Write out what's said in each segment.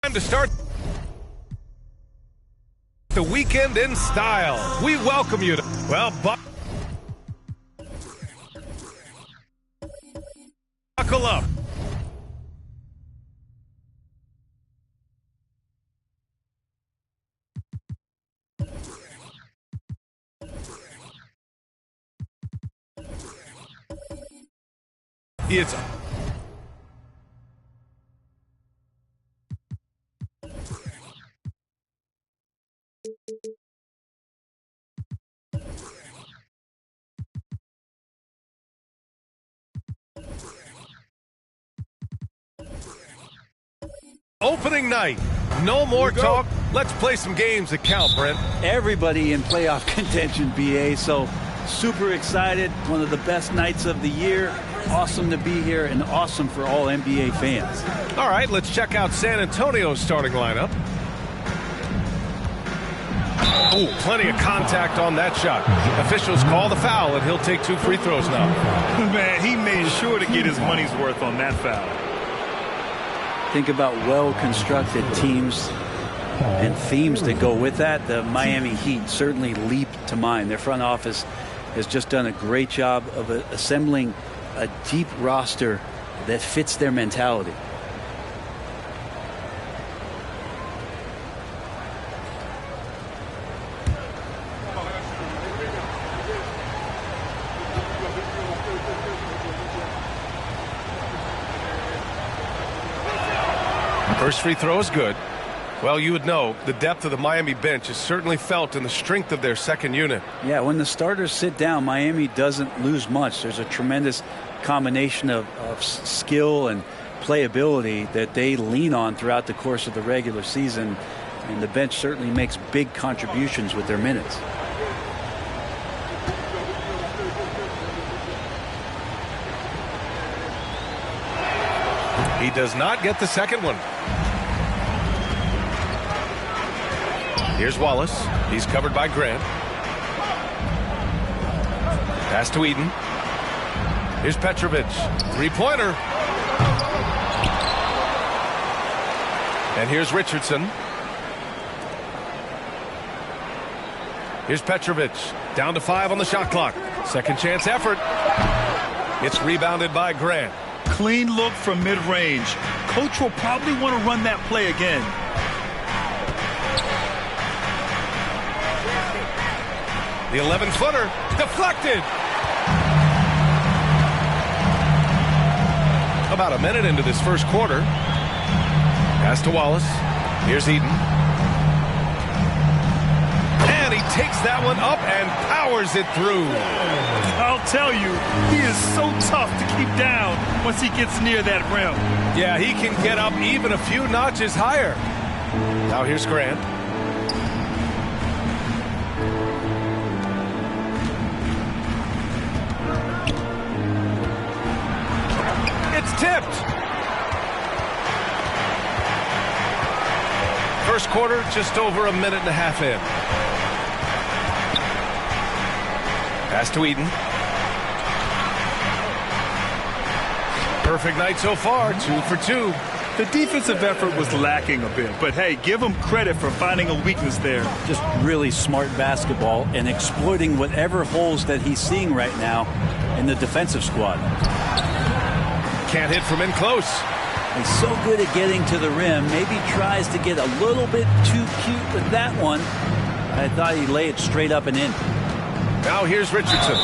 Time to start the weekend in style. We welcome you to, well, buckle up. It's opening night. No more talk. Let's play some games that count, Brent. Everybody in playoff contention, BA, so super excited. One of the best nights of the year. Awesome to be here and awesome for all NBA fans. All right, let's check out San Antonio's starting lineup. Oh, plenty of contact on that shot. Officials call the foul, and he'll take 2 free throws now. Man, he made sure to get his money's worth on that foul. Think about well-constructed teams and themes that go with that. The Miami Heat certainly leap to mind. Their front office has just done a great job of assembling a deep roster that fits their mentality. First free throw is good. Well, you would know the depth of the Miami bench is certainly felt in the strength of their second unit. Yeah, when the starters sit down, Miami doesn't lose much. There's a tremendous combination of skill and playability that they lean on throughout the course of the regular season, and the bench certainly makes big contributions with their minutes. He does not get the second one. Here's Wallace. He's covered by Grant. Pass to Eden. Here's Petrovic. Three-pointer. And here's Richardson. Here's Petrovic. Down to 5 on the shot clock. Second chance effort. It's rebounded by Grant. Clean look from mid-range. Coach will probably want to run that play again. The 11-footer deflected. About a minute into this first quarter. Pass to Wallace. Here's Eden. And he takes that one up and powers it through. I'll tell you, he is so tough to keep down once he gets near that rim. Yeah, he can get up even a few notches higher. Now here's Grant. It's tipped. First quarter, just over a minute and a half in. Pass to Eden. Perfect night so far, 2 for 2. The defensive effort was lacking a bit, but hey, give him credit for finding a weakness there. Just really smart basketball and exploiting whatever holes that he's seeing right now in the defensive squad. Can't hit from in close. He's so good at getting to the rim. Maybe tries to get a little bit too cute with that one. I thought he'd lay it straight up and in. Now here's Richardson.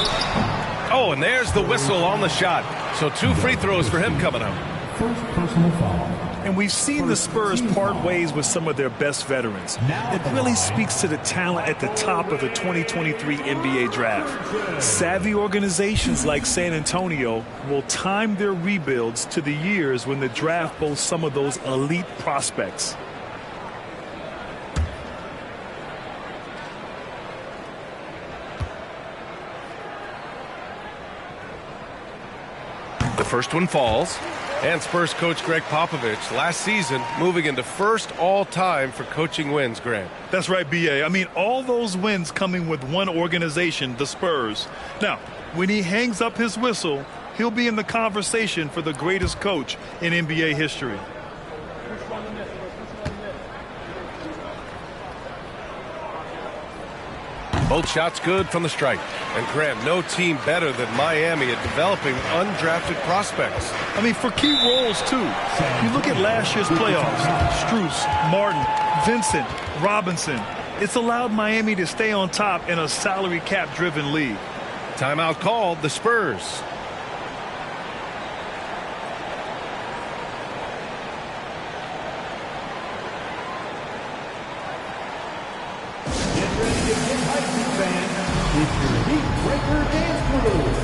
Oh, and there's the whistle on the shot. So 2 free throws for him coming up. First personal foul. And we've seen the Spurs part ways with some of their best veterans. It really speaks to the talent at the top of the 2023 NBA draft. Savvy organizations like San Antonio will time their rebuilds to the years when the draft boasts some of those elite prospects. The first one falls. And Spurs coach Greg Popovich last season moving into first all-time for coaching wins, Grant. That's right, B.A. I mean, all those wins coming with one organization, the Spurs. Now, when he hangs up his whistle, he'll be in the conversation for the greatest coach in NBA history. Both shots good from the stripe. And Grant, no team better than Miami at developing undrafted prospects. I mean, for key roles, too. You look at last year's playoffs. Strus, Martin, Vincent, Robinson. It's allowed Miami to stay on top in a salary cap-driven league. Timeout called, the Spurs. It's your Heat Breaker Dance Crew.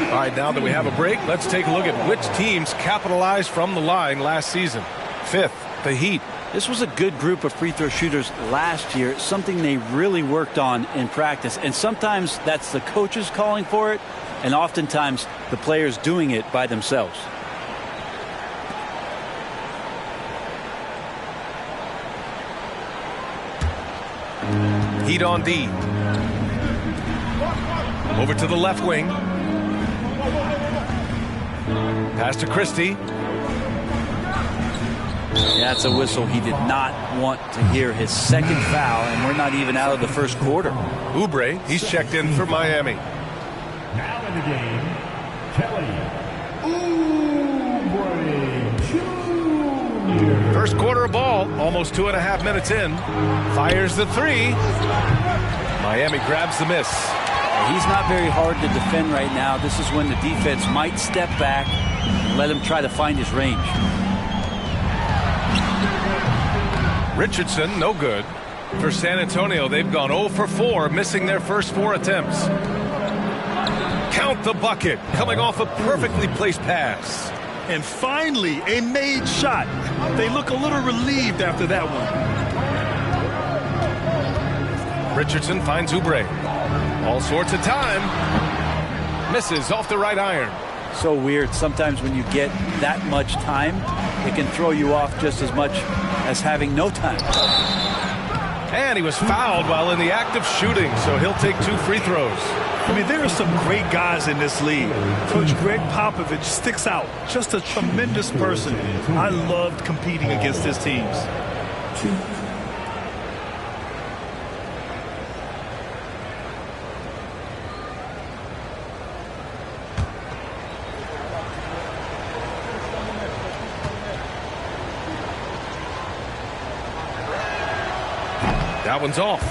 All right, now that we have a break, let's take a look at which teams capitalized from the line last season. Fifth, the Heat. This was a good group of free throw shooters last year, something they really worked on in practice. And sometimes that's the coaches calling for it, and oftentimes the players doing it by themselves. Heat on D. Over to the left wing. Pass to Christie. That's a whistle he did not want to hear. His second foul, and we're not even out of the first quarter. Oubre, he's checked in for Miami. Now in the game, Kelly Oubre Jr. First quarter of ball, almost 2.5 minutes in. Fires the three. Miami grabs the miss. He's not very hard to defend right now. This is when the defense might step back and let him try to find his range. Richardson, no good. For San Antonio, they've gone 0 for 4, missing their first 4 attempts. Count the bucket, coming off a perfectly placed pass. And finally, a made shot. They look a little relieved after that one. Richardson finds Oubre. All sorts of time. Misses off the right iron. So weird. Sometimes when you get that much time, it can throw you off just as much as having no time. And he was fouled while in the act of shooting, so he'll take 2 free throws. I mean, there are some great guys in this league. Coach Greg Popovich sticks out. Just a tremendous person. I loved competing against his teams. That one's off.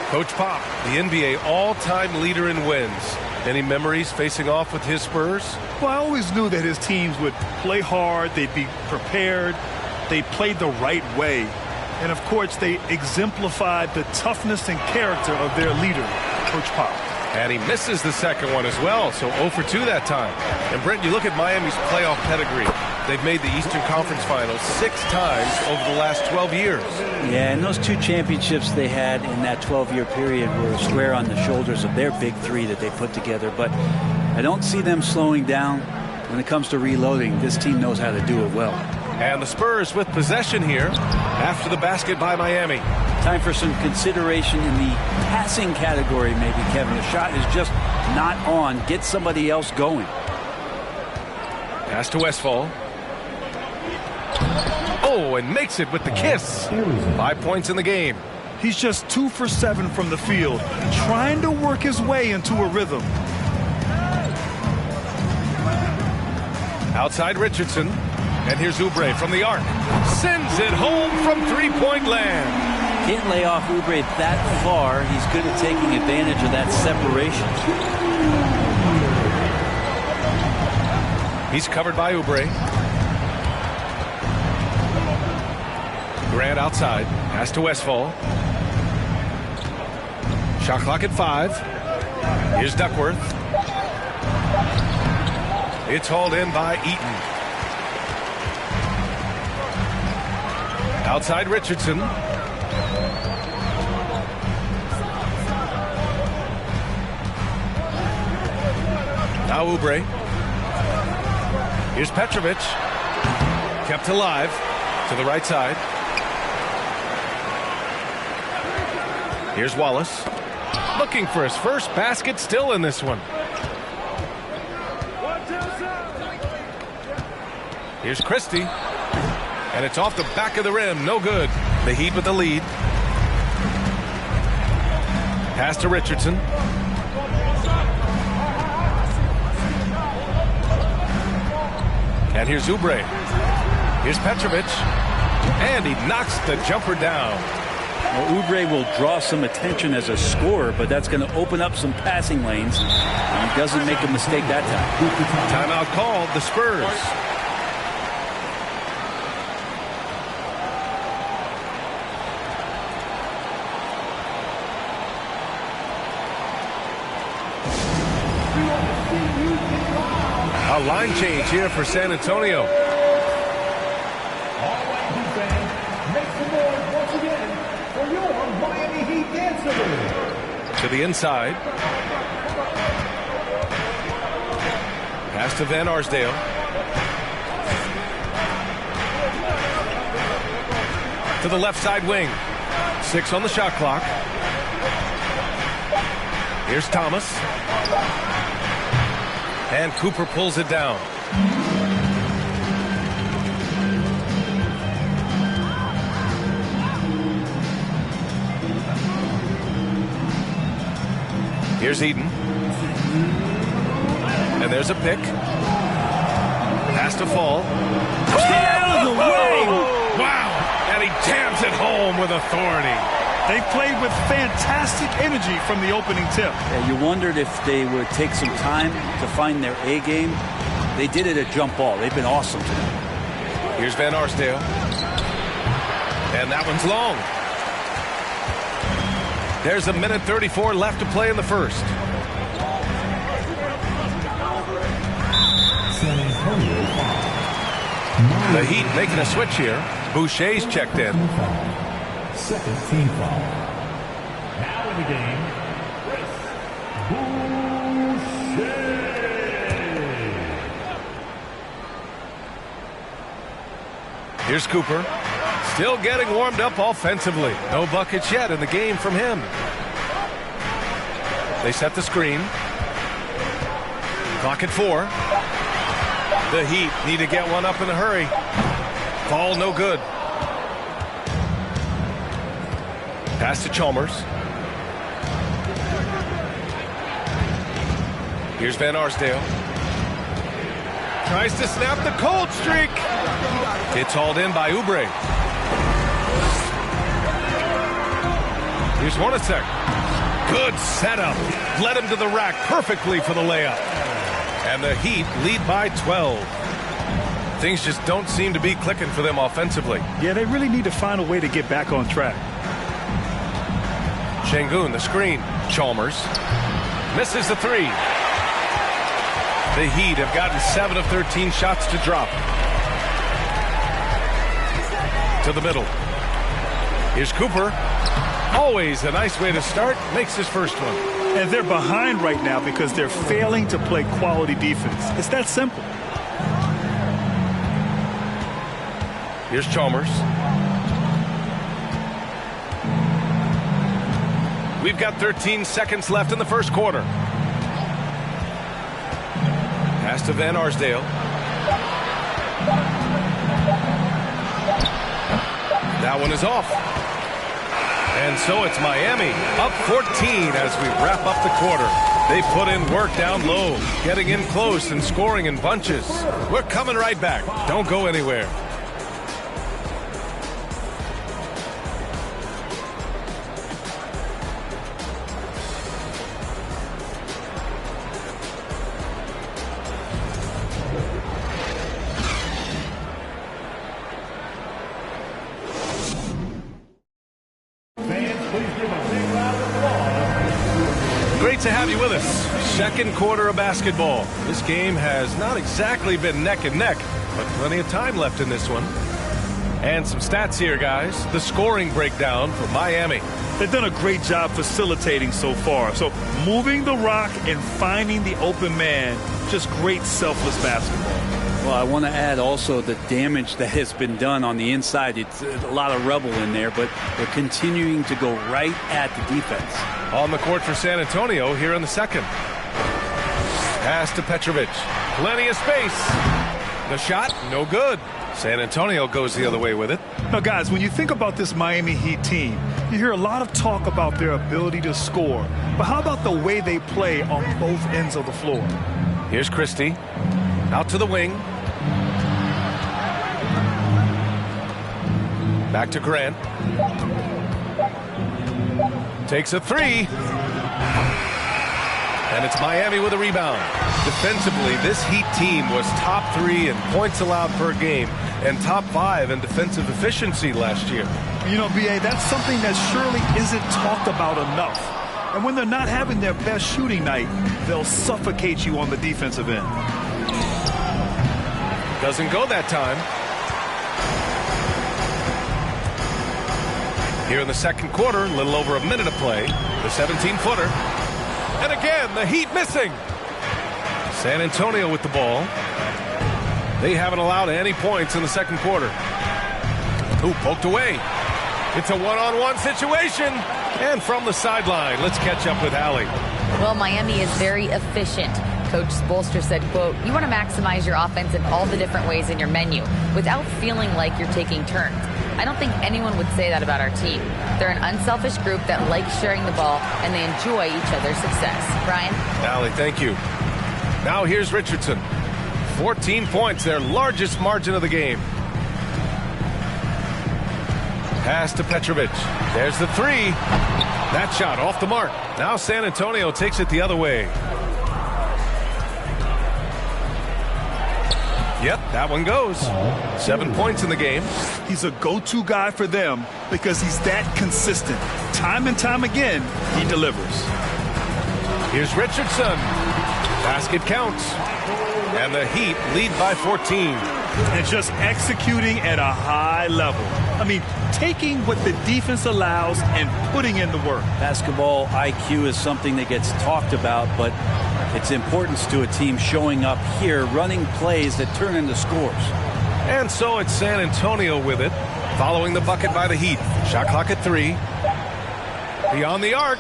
Coach Pop, the NBA all-time leader in wins. Any memories facing off with his Spurs? Well, I always knew that his teams would play hard, they'd be prepared, they played the right way. And, of course, they exemplified the toughness and character of their leader, Coach Pop. And he misses the second one as well, so 0 for 2 that time. And, Brent, you look at Miami's playoff pedigree. They've made the Eastern Conference Finals 6 times over the last 12 years. Yeah, and those 2 championships they had in that 12-year period were square on the shoulders of their big 3 that they put together. But I don't see them slowing down when it comes to reloading. This team knows how to do it well. And the Spurs with possession here after the basket by Miami. Time for some consideration in the passing category, maybe, Kevin. The shot is just not on. Get somebody else going. Pass to Westphal. Oh, and makes it with the kiss. 5 points in the game. He's just 2 for 7 from the field, trying to work his way into a rhythm. Outside Richardson. And here's Oubre from the arc. Sends it home from 3-point land. Can't lay off Oubre that far. He's good at taking advantage of that separation. He's covered by Oubre. Grant outside. Pass to Westphal. Shot clock at 5. Here's Duckworth. It's hauled in by Eaton. Outside Richardson. Now Oubre. Here's Petrovic. Kept alive to the right side. Here's Wallace. Looking for his first basket, still in this one. Here's Christie. And it's off the back of the rim. No good. The Heat with the lead. Pass to Richardson. And here's Oubre. Here's Petrovic. And he knocks the jumper down. Well, Oubre will draw some attention as a scorer, but that's going to open up some passing lanes. And he doesn't make a mistake that time. Timeout called, the Spurs. A line change here for San Antonio. All Miami fans, make some noise once again for your Miami Heat dancer. To the inside. Pass to Van Arsdale. To the left side wing. 6 on the shot clock. Here's Thomas. And Cooper pulls it down. Here's Eden. And there's a pick. Pass to Fall. Out of the way! Wow! And he jams it home with authority. They played with fantastic energy from the opening tip. Yeah, you wondered if they would take some time to find their A game. They did it at jump ball. They've been awesome tonight. Here's Van Arsdale. And that one's long. There's 1:34 left to play in the first. Antonio 5. The Heat making a switch here. Boucher's checked in. Second team foul. Now in the game, Chris Boucher. Here's Cooper. Still getting warmed up offensively. No buckets yet in the game from him. They set the screen. Clock at 4. The Heat need to get one up in a hurry. Ball no good. Pass to Chalmers. Here's Van Arsdale. Tries to snap the cold streak. It's hauled in by Oubre. Here's Hornacek. Good setup. Led him to the rack perfectly for the layup. And the Heat lead by 12. Things just don't seem to be clicking for them offensively. Yeah, they really need to find a way to get back on track. Şengün, the screen. Chalmers. Misses the 3. The Heat have gotten 7 of 13 shots to drop. To the middle. Here's Cooper. Always a nice way to start. Makes his first one. And they're behind right now because they're failing to play quality defense. It's that simple. Here's Chalmers. We've got 13 seconds left in the first quarter. Pass to Van Arsdale. That one is off. And so it's Miami up 14 as we wrap up the quarter. They put in work down low, getting in close and scoring in bunches. We're coming right back. Don't go anywhere. Great to have you with us. Second quarter of basketball. This game has not exactly been neck and neck, but plenty of time left in this one. And some stats here, guys. The scoring breakdown for Miami. They've done a great job facilitating so far. So moving the rock and finding the open man, just great selfless basketball. Well, I want to add also the damage that has been done on the inside. It's a lot of rubble in there, but they're continuing to go right at the defense. On the court for San Antonio here in the second. Pass to Petrovic. Plenty of space. The shot, no good. San Antonio goes the other way with it. Now, guys, when you think about this Miami Heat team, you hear a lot of talk about their ability to score. But how about the way they play on both ends of the floor? Here's Christie. Out to the wing. Back to Grant. Takes a 3. And it's Miami with a rebound. Defensively, this Heat team was top 3 in points allowed per game and top 5 in defensive efficiency last year. You know, B.A., that's something that surely isn't talked about enough. And when they're not having their best shooting night, they'll suffocate you on the defensive end. Doesn't go that time. Here in the second quarter, a little over a minute of play. The 17-footer. And again, the Heat missing. San Antonio with the ball. They haven't allowed any points in the second quarter. Ooh, poked away. It's a one-on-one situation. And from the sideline, let's catch up with Allie. Well, Miami is very efficient. Coach Spoelstra said, quote, "You want to maximize your offense in all the different ways in your menu without feeling like you're taking turns." I don't think anyone would say that about our team. They're an unselfish group that likes sharing the ball, and they enjoy each other's success. Brian? Allie, thank you. Now here's Richardson. 14 points, their largest margin of the game. Pass to Petrovic. There's the 3. That shot off the mark. Now San Antonio takes it the other way. Yep, that one goes. 7 points in the game. He's a go-to guy for them because he's that consistent. Time and time again, he delivers. Here's Richardson. Basket counts. And the Heat lead by 14. And just executing at a high level. I mean, taking what the defense allows and putting in the work. Basketball IQ is something that gets talked about, but its importance to a team showing up here, running plays that turn into scores. And so it's San Antonio with it, following the bucket by the Heat. Shot clock at 3. Beyond the arc.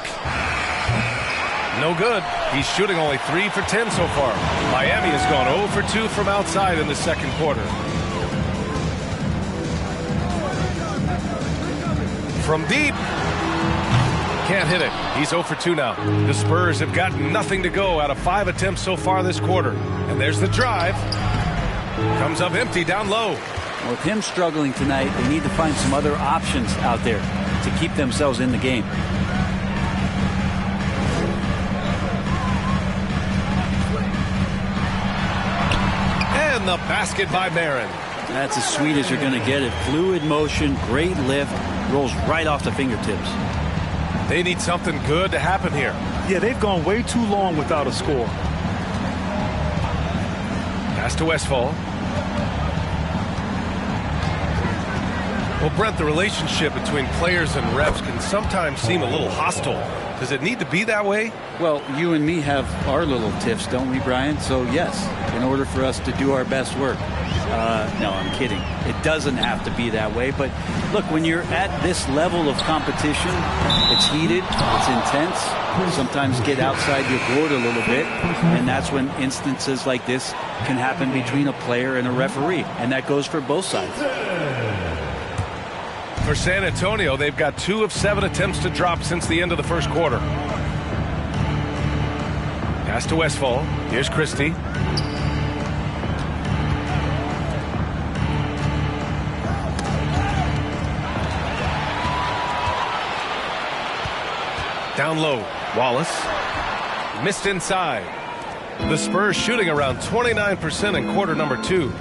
No good. He's shooting only 3 for 10 so far. Miami has gone 0 for 2 from outside in the second quarter. From deep. Can't hit it. He's 0 for 2 now. The Spurs have got nothing to go out of 5 attempts so far this quarter. And there's the drive. Comes up empty down low. With him struggling tonight, they need to find some other options out there to keep themselves in the game. And the basket by Marin. That's as sweet as you're going to get it. Fluid motion, great lift, rolls right off the fingertips. They need something good to happen here. Yeah, they've gone way too long without a score. Pass to Westphal. Well, Brent, the relationship between players and refs can sometimes seem a little hostile. Does it need to be that way? Well, you and me have our little tiffs, don't we, Brian? So, yes, in order for us to do our best work. No, I'm kidding. It doesn't have to be that way. But, look, when you're at this level of competition, it's heated, it's intense. Sometimes get outside your board a little bit, and that's when instances like this can happen between a player and a referee. And that goes for both sides. For San Antonio, they've got 2 of 7 attempts to drop since the end of the first quarter. Pass to Westphal. Here's Christie. Down low. Wallace. Missed inside. The Spurs shooting around 29% in quarter number 2.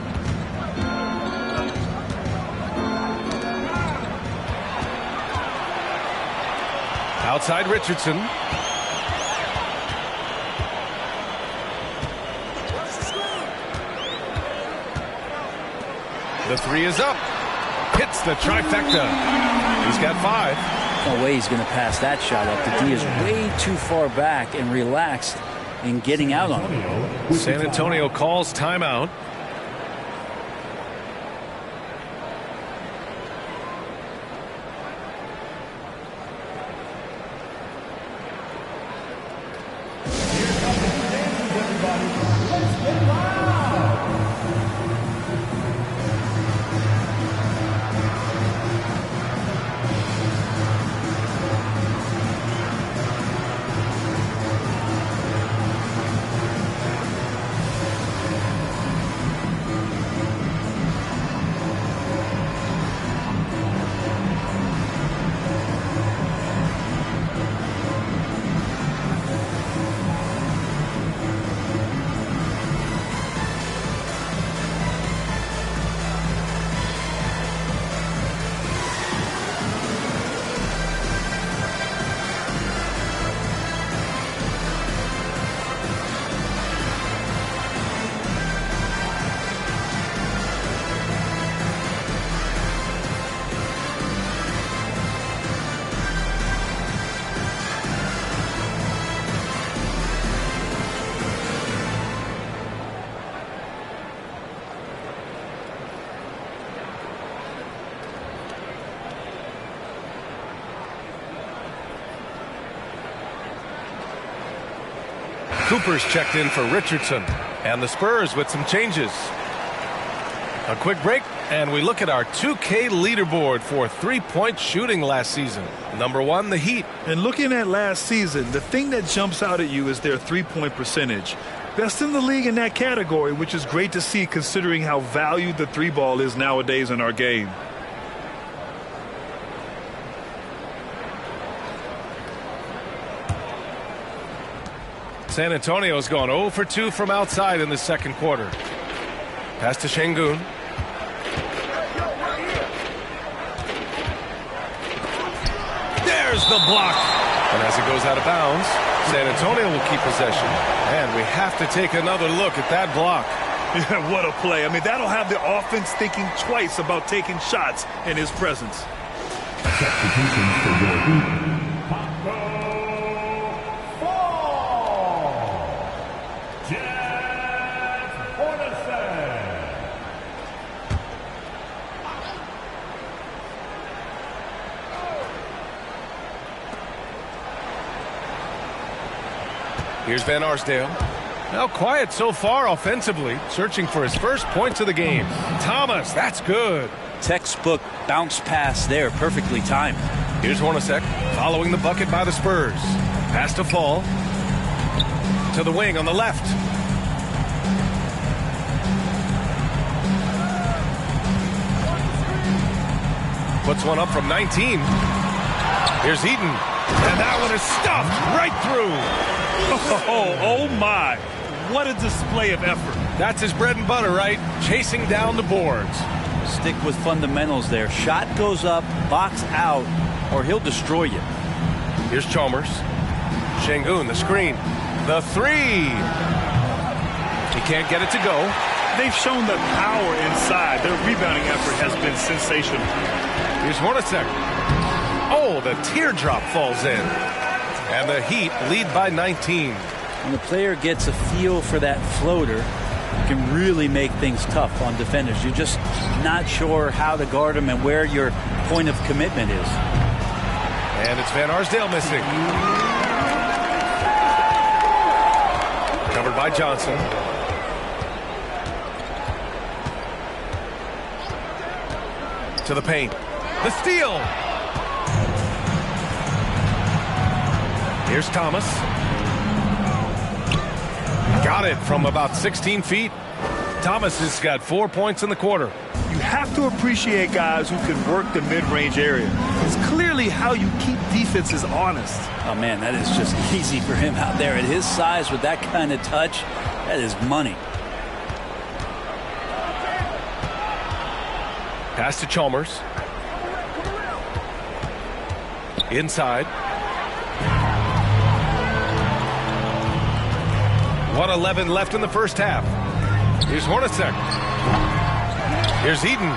Outside Richardson. The 3 is up. Hits the trifecta. He's got 5. No way he's going to pass that shot up. The D is way too far back and relaxed in getting out on him. San Antonio calls timeout. Cooper's checked in for Richardson, and the Spurs with some changes. A quick break, and we look at our 2K leaderboard for three-point shooting last season. Number 1, the Heat. And looking at last season, the thing that jumps out at you is their three-point percentage. Best in the league in that category, which is great to see considering how valued the three ball is nowadays in our game. San Antonio's gone 0 for 2 from outside in the second quarter. Pass to Şengün. There's the block. And as it goes out of bounds, San Antonio will keep possession. And we have to take another look at that block. Yeah, what a play. I mean, that'll have the offense thinking twice about taking shots in his presence. Substitutions for your team. Here's Van Arsdale. Now quiet so far offensively, searching for his first points of the game. Thomas, that's good. Textbook bounce pass there, perfectly timed. Here's Hornacek following the bucket by the Spurs. Pass to Fall. To the wing on the left. Puts one up from 19. Here's Eaton. And that one is stuffed right through. Oh my. What a display of effort. That's his bread and butter, right? Chasing down the boards. Stick with fundamentals there. Shot goes up, box out, or he'll destroy you. Here's Chalmers. Şengün, the screen. The three. He can't get it to go. They've shown the power inside. Their rebounding effort has been sensational. Here's Hornacek. Oh, the teardrop falls in. And the Heat lead by 19. When the player gets a feel for that floater, you can really make things tough on defenders. You're just not sure how to guard them and where your point of commitment is. And it's Van Arsdale missing. Covered by Johnson. To the paint. The steal. Here's Thomas. Got it from about 16 feet. Thomas has got 4 points in the quarter. You have to appreciate guys who can work the mid-range area. It's clearly how you keep defenses honest. Oh, man, that is just easy for him out there. At his size with that kind of touch, that is money. Pass to Chalmers. Inside. 1:11 left in the first half. Here's Hornacek. Here's Eaton.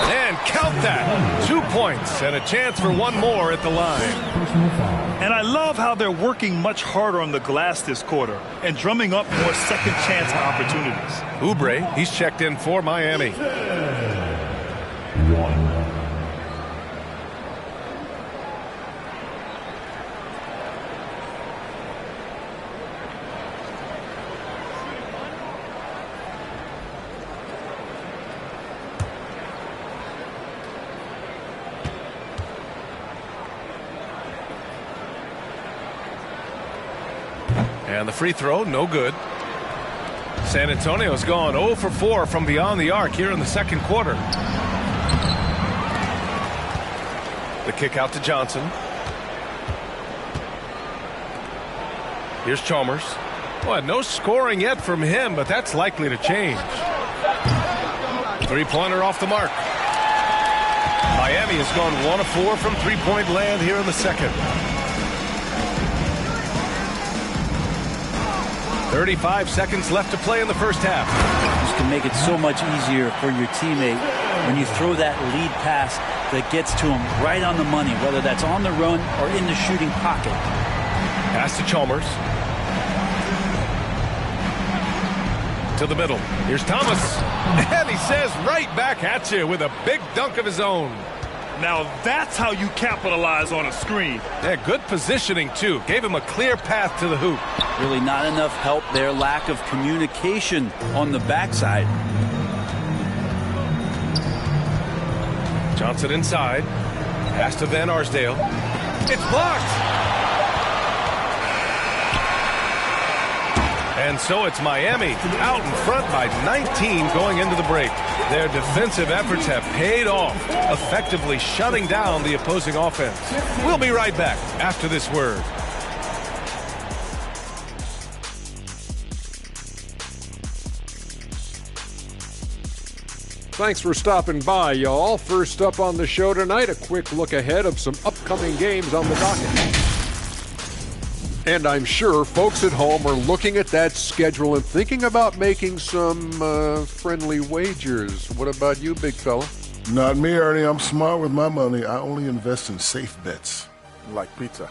And count that. 2 points and a chance for one more at the line. And I love how they're working much harder on the glass this quarter and drumming up more second chance opportunities. Oubre, he's checked in for Miami. And the free throw, no good. San Antonio's gone 0 for 4 from beyond the arc here in the second quarter. The kick out to Johnson. Here's Chalmers. Well, no scoring yet from him, but that's likely to change. Three-pointer off the mark. Miami has gone 1 of 4 from three-point land here in the second. 35 seconds left to play in the first half. This can make it so much easier for your teammate when you throw that lead pass that gets to him right on the money, whether that's on the run or in the shooting pocket. Pass to Chalmers. To the middle. Here's Thomas. And he says right back at you with a big dunk of his own. Now that's how you capitalize on a screen. Yeah, good positioning, too. Gave him a clear path to the hoop. Really not enough help there. Lack of communication on the backside. Johnson inside. Pass to Van Arsdale. It's blocked. And so it's Miami out in front by 19 going into the break. Their defensive efforts have paid off, effectively shutting down the opposing offense. We'll be right back after this word. Thanks for stopping by, y'all. First up on the show tonight, a quick look ahead of some upcoming games on the docket. And I'm sure folks at home are looking at that schedule and thinking about making some friendly wagers. What about you, big fella? Not me, Ernie. I'm smart with my money. I only invest in safe bets. Like pizza.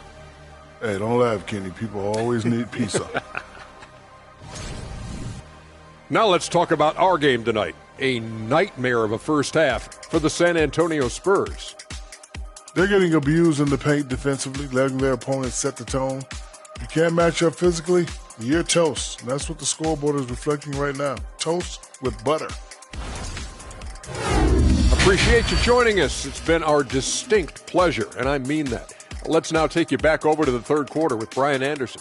Hey, don't laugh, Kenny. People always need pizza. Now let's talk about our game tonight. A nightmare of a first half for the San Antonio Spurs. They're getting abused in the paint defensively, letting their opponents set the tone. You can't match up physically, you're toast. And that's what the scoreboard is reflecting right now. Toast with butter. Appreciate you joining us. It's been our distinct pleasure, and I mean that. Let's now take you back over to the third quarter with Brian Anderson.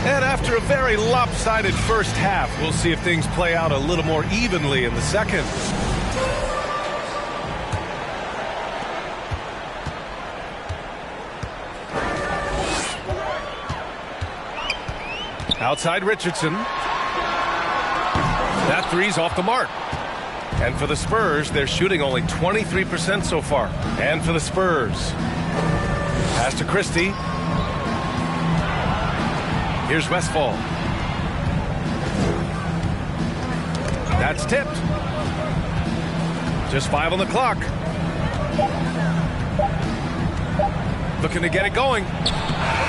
And after a very lopsided first half, we'll see if things play out a little more evenly in the second. Outside Richardson. That three's off the mark. And for the Spurs, they're shooting only 23% so far. And for the Spurs, pass to Christie. Here's Westphal. That's tipped. Just 5 on the clock. Looking to get it going.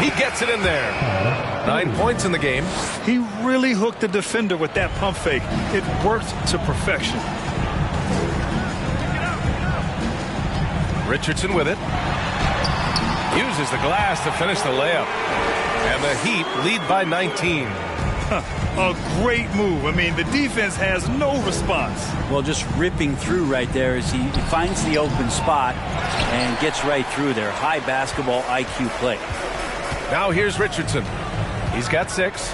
He gets it in there. 9 points in the game. He really hooked the defender with that pump fake. It worked to perfection. Richardson with it. Uses the glass to finish the layup. And the Heat lead by 19. A great move. I mean, the defense has no response. Well, just ripping through right there as he finds the open spot and gets right through there. High basketball IQ play. Now here's Richardson. He's got 6.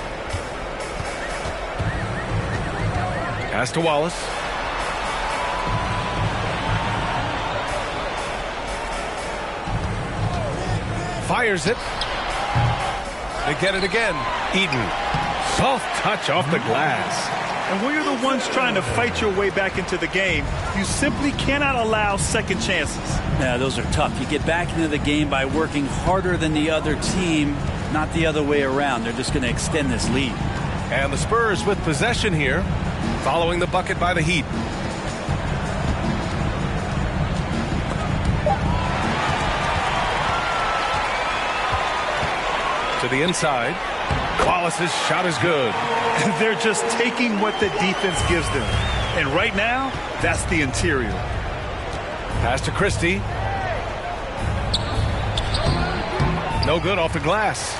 Pass to Wallace. Fires it. They get it again. Eden. Soft touch off the glass. And when you're the ones trying to fight your way back into the game, you simply cannot allow second chances. Yeah, those are tough. You get back into the game by working harder than the other team, not the other way around. They're just going to extend this lead. And the Spurs with possession here, following the bucket by the Heat. To the inside. Wallace's shot is good. They're just taking what the defense gives them. And right now, that's the interior. Pass to Christie. No good off the glass.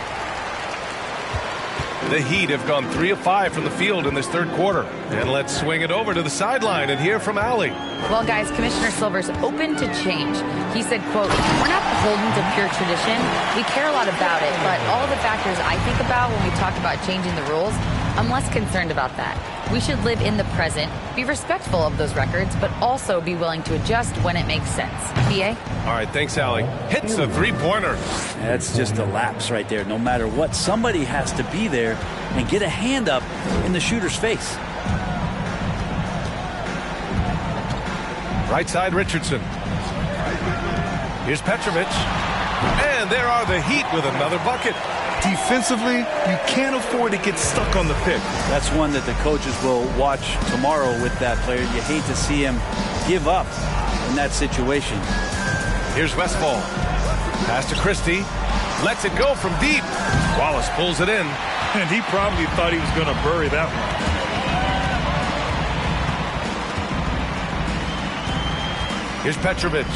The Heat have gone 3 of 5 from the field in this third quarter. And let's swing it over to the sideline and hear from Allie. Well, guys, Commissioner Silver's open to change. He said, quote, "We're not beholden to pure tradition. We care a lot about it, but all the factors I think about when we talk about changing the rules, I'm less concerned about that. We should live in the present, be respectful of those records, but also be willing to adjust when it makes sense." BA? All right, thanks, Allie. Hits a three-pointer. That's just a lapse right there. No matter what, somebody has to be there and get a hand up in the shooter's face. Right side, Richardson. Here's Petrovic. And there are the Heat with another bucket. Defensively, you can't afford to get stuck on the pick. That's one that the coaches will watch tomorrow with that player. You hate to see him give up in that situation. Here's Westphal. Pass to Christie. Lets it go from deep. Wallace pulls it in. And he probably thought he was going to bury that one. Here's Petrovic.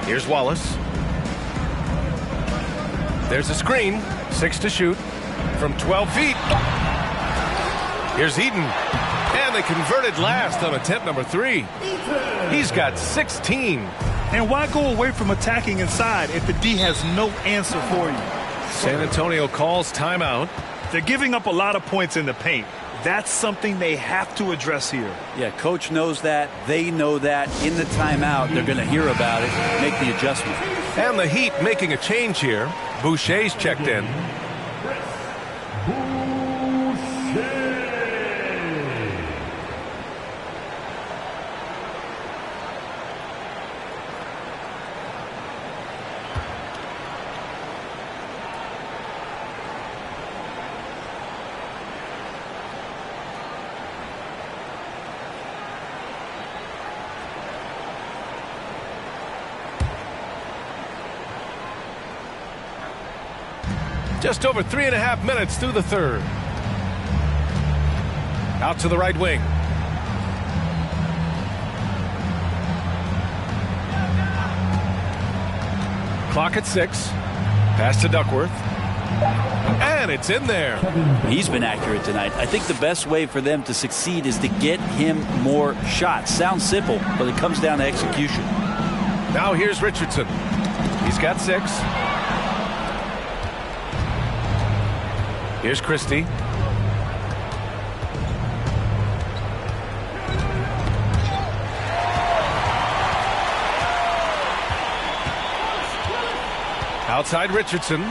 Here's Wallace. There's a screen. 6 to shoot from 12 feet. Here's Eden. And they converted last on attempt number 3. He's got 16. And why go away from attacking inside if the D has no answer for you? San Antonio calls timeout. They're giving up a lot of points in the paint. That's something they have to address here. Yeah, coach knows that. They know that. In the timeout, they're going to hear about it, make the adjustment. And the Heat making a change here. Boucher's checked in. Just over 3.5 minutes through the third. Out to the right wing. Clock at 6. Pass to Duckworth. And it's in there. He's been accurate tonight. I think the best way for them to succeed is to get him more shots. Sounds simple, but it comes down to execution. Now here's Richardson. He's got 6. Here's Christie. Outside Richardson.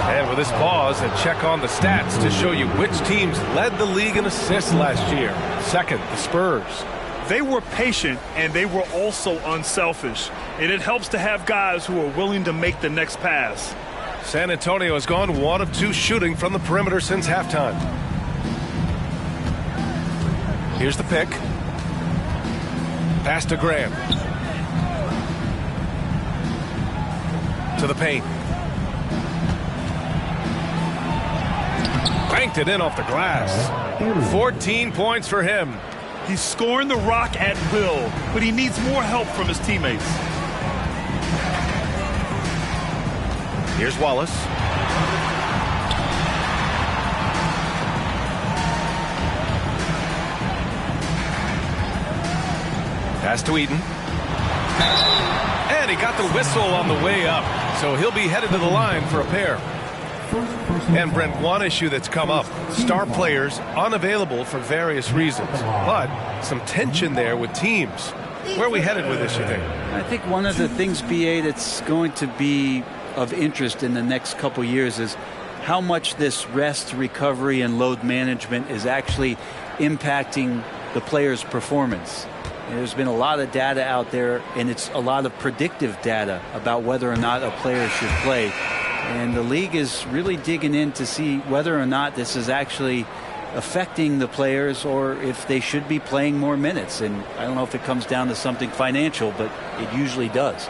And with this pause, a check on the stats to show you which teams led the league in assists last year. Second, the Spurs. They were patient, and they were also unselfish. And it helps to have guys who are willing to make the next pass. San Antonio has gone 1 of 2 shooting from the perimeter since halftime. Here's the pick. Pass to Graham. To the paint. Banked it in off the glass. 14 points for him. He's scoring the rock at will, but he needs more help from his teammates. Here's Wallace. Pass to Eaton. And he got the whistle on the way up, so he'll be headed to the line for a pair. And Brent, one issue that's come up, star players unavailable for various reasons, but some tension there with teams. Where are we headed with this, you think? I think one of the things, BA, that's going to be of interest in the next couple years is how much this rest, recovery, and load management is actually impacting the player's performance. And there's been a lot of data out there, and it's a lot of predictive data about whether or not a player should play. And the league is really digging in to see whether or not this is actually affecting the players or if they should be playing more minutes. And I don't know if it comes down to something financial, but it usually does.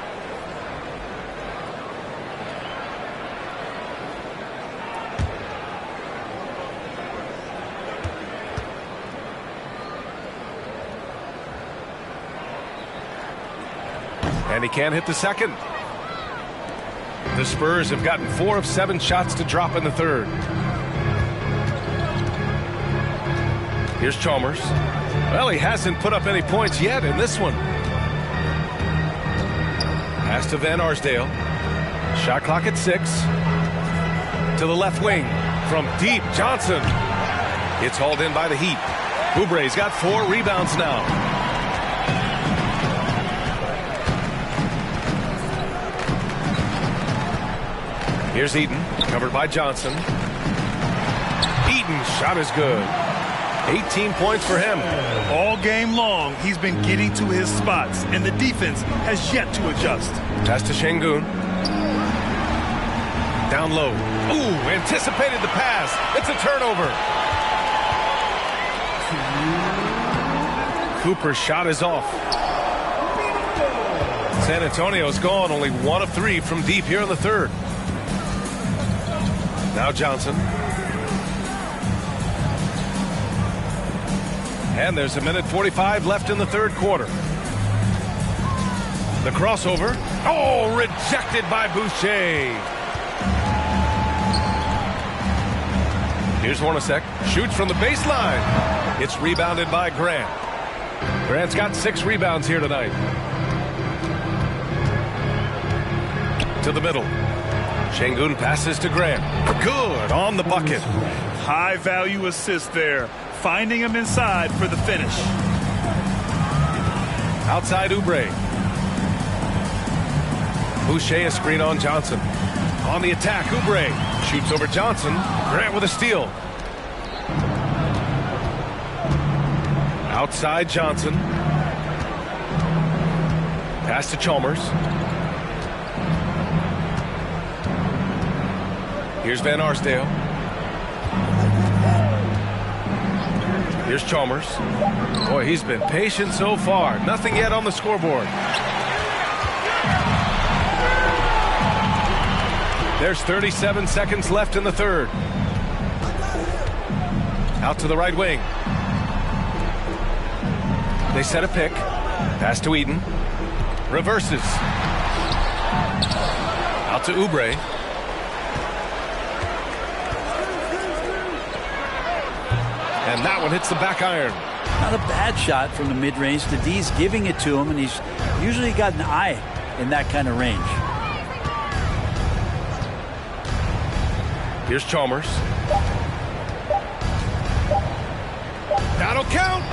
And he can't hit the second. The Spurs have gotten 4 of 7 shots to drop in the third. Here's Chalmers. Well, he hasn't put up any points yet in this one. Pass to Van Arsdale. Shot clock at 6. To the left wing. From deep, Johnson. It's hauled in by the Heat. Oubre's got 4 rebounds now. Here's Eaton, covered by Johnson. Eaton's shot is good. 18 points for him. All game long, he's been getting to his spots, and the defense has yet to adjust. Pass to Şengün. Down low. Ooh, anticipated the pass. It's a turnover. Cooper's shot is off. San Antonio's gone only 1 of 3 from deep here in the third. Now Johnson. And there's 1:45 left in the third quarter. The crossover. Oh, rejected by Boucher. Here's Hornacek. Shoots from the baseline. It's rebounded by Grant. Grant's got 6 rebounds here tonight. To the middle. Şengün passes to Grant. Good on the bucket. High value assist there. Finding him inside for the finish. Outside Oubre. Boucher a screen on Johnson. On the attack, Oubre shoots over Johnson. Grant with a steal. Outside Johnson. Pass to Chalmers. Here's Van Arsdale. Here's Chalmers. Boy, he's been patient so far. Nothing yet on the scoreboard. There's 37 seconds left in the third. Out to the right wing. They set a pick. Pass to Eden. Reverses. Out to Oubre. And that one hits the back iron. Not a bad shot from the mid-range. The D's giving it to him, and he's usually got an eye in that kind of range. Here's Chalmers. That'll count.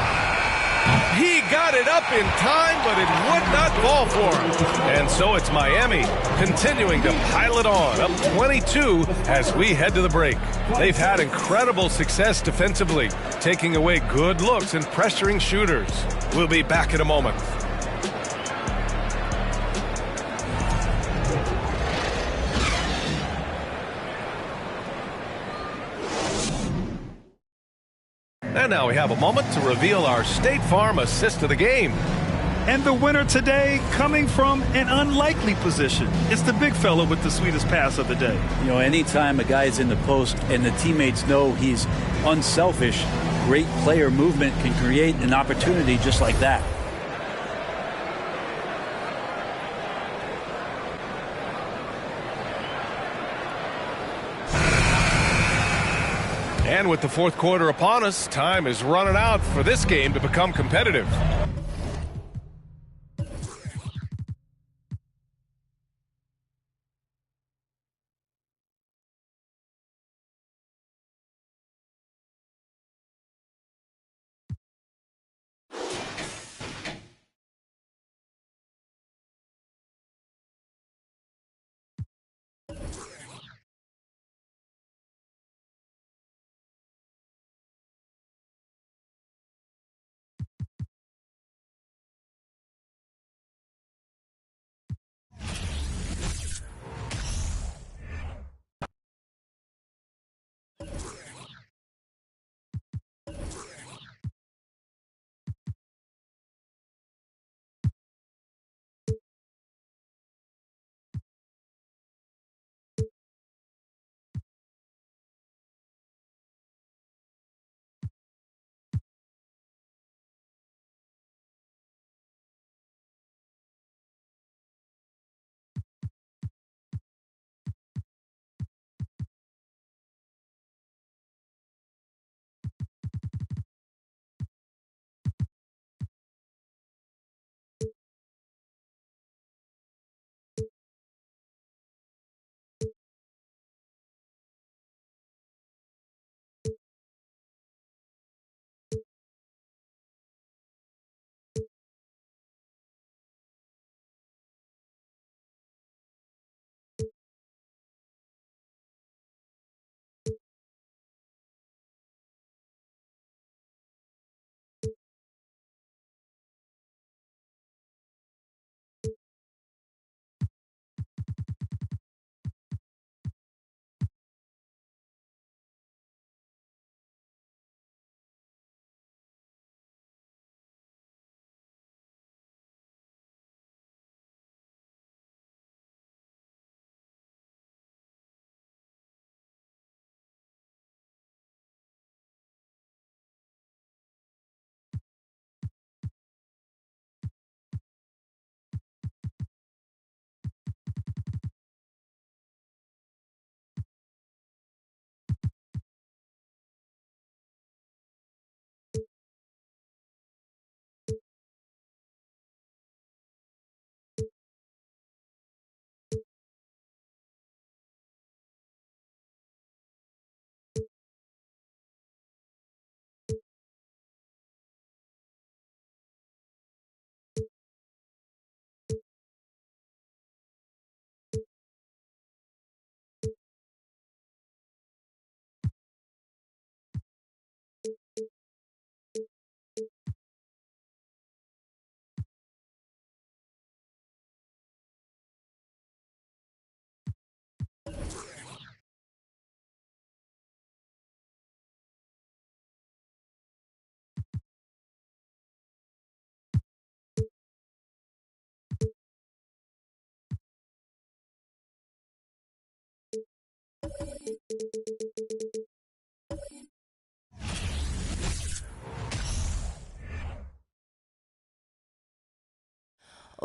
He got it up in time, but it would not fall for him. And so it's Miami continuing to pile it on, up 22 as we head to the break. They've had incredible success defensively, taking away good looks and pressuring shooters. We'll be back in a moment. And now we have a moment to reveal our State Farm assist of the game. And the winner today coming from an unlikely position. It's the big fella with the sweetest pass of the day. You know, anytime a guy is in the post and the teammates know he's unselfish, great player movement can create an opportunity just like that. And with the fourth quarter upon us, time is running out for this game to become competitive.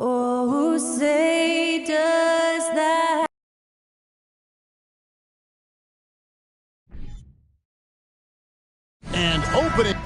Oh, say does that. And opening.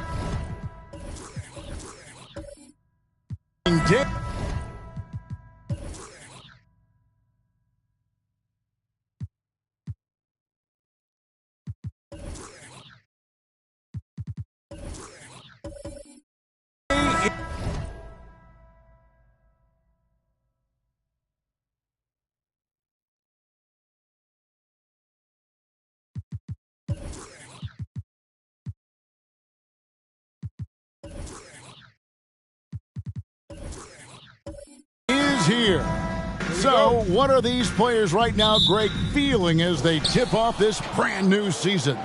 Is here. So, what are these players right now, Greg, feeling as they tip off this brand new season?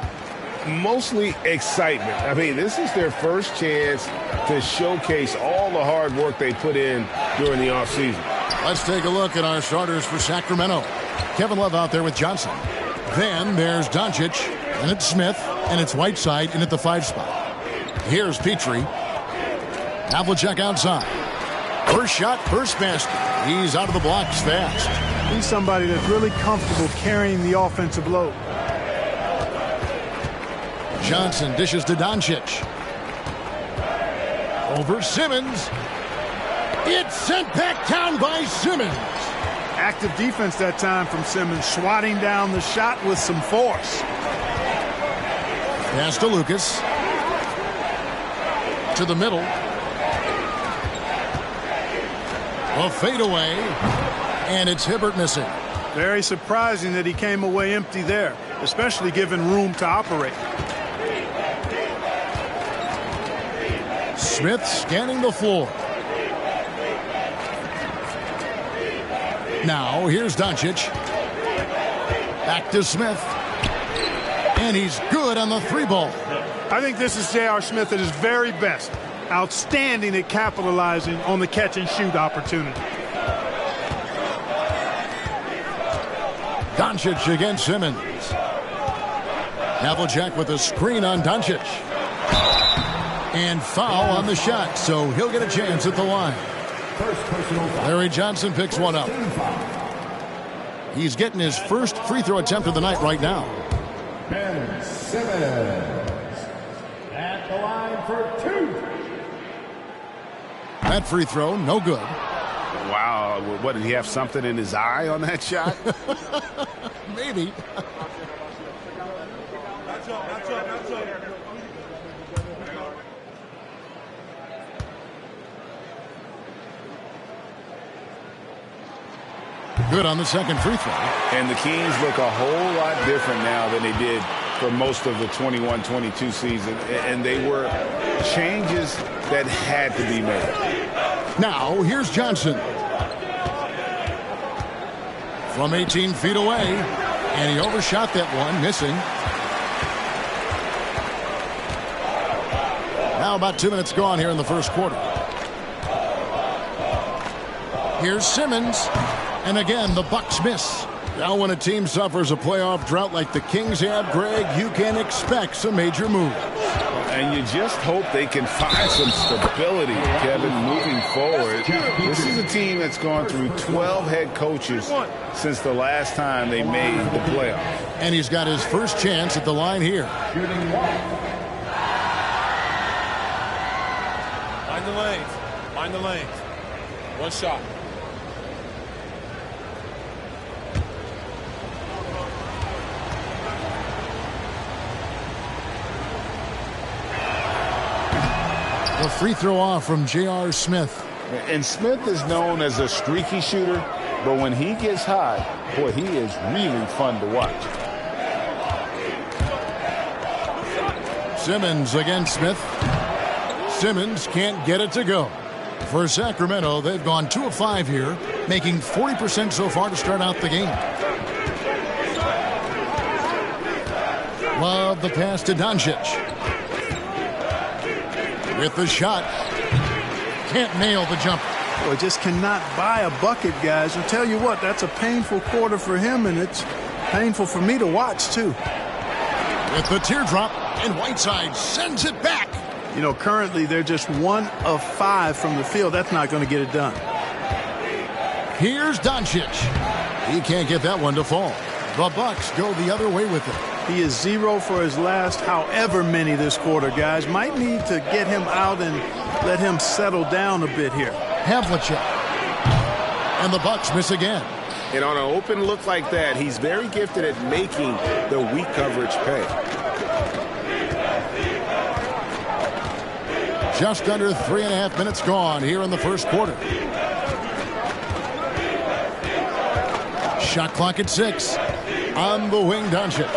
Mostly excitement. I mean, this is their first chance to showcase all the hard work they put in during the offseason. Let's take a look at our starters for Sacramento. Kevin Love out there with Johnson. Then there's Doncic, and it's Smith, and it's Whiteside in at the 5 spot. Here's Petrie. Havlicek outside. First shot, first basket. He's out of the blocks fast. He's somebody that's really comfortable carrying the offensive load. Johnson dishes to Doncic. Over Simmons. It's sent back down by Simmons. Active defense that time from Simmons, swatting down the shot with some force. Pass to Lucas. To the middle. A fadeaway. And it's Hibbert missing. Very surprising that he came away empty there, especially given room to operate. Smith scanning the floor. Now here's Doncic. Back to Smith. And he's good on the 3-ball. I think this is J.R. Smith at his very best. Outstanding at capitalizing on the catch-and-shoot opportunity. Doncic against Simmons. Havlicek with a screen on Doncic. And foul on the shot, so he'll get a chance at the line. Larry Johnson picks one up. He's getting his first free throw attempt of the night right now. Ben Simmons at the line for 2. That free throw, no good. Wow, what, did he have something in his eye on that shot? Maybe. Good on the second free throw. And the Kings look a whole lot different now than they did for most of the 21-22 season. And they were changes that had to be made. Now, here's Johnson. From 18 feet away. And he overshot that one, missing. Now about 2 minutes gone here in the first quarter. Here's Simmons. And again, the Bucks miss. Now when a team suffers a playoff drought like the Kings have, Greg, you can expect some major moves. And you just hope they can find some stability, Kevin, moving forward. This is a team that's gone through 12 head coaches since the last time they made the playoffs. And he's got his first chance at the line here. Mind the lanes. Mind the lanes. One shot. The free throw off from J.R. Smith. And Smith is known as a streaky shooter, but when he gets hot, boy, he is really fun to watch. Simmons against Smith. Simmons can't get it to go. For Sacramento, they've gone 2 of 5 here, making 40% so far to start out the game. Love the pass to Doncic. With the shot. Can't nail the jumper. Well, just cannot buy a bucket, guys. I'll tell you what, that's a painful quarter for him, and it's painful for me to watch, too. With the teardrop, and Whiteside sends it back. You know, currently they're just 1 of 5 from the field. That's not going to get it done. Here's Doncic. He can't get that one to fall. The Bucks go the other way with it. He is 0 for his last however many this quarter, guys. Might need to get him out and let him settle down a bit here. Havlicek. And the Bucks miss again. And on an open look like that, he's very gifted at making the weak coverage pay. Just under 3.5 minutes gone here in the first quarter. Shot clock at 6. On the wing, Doncic.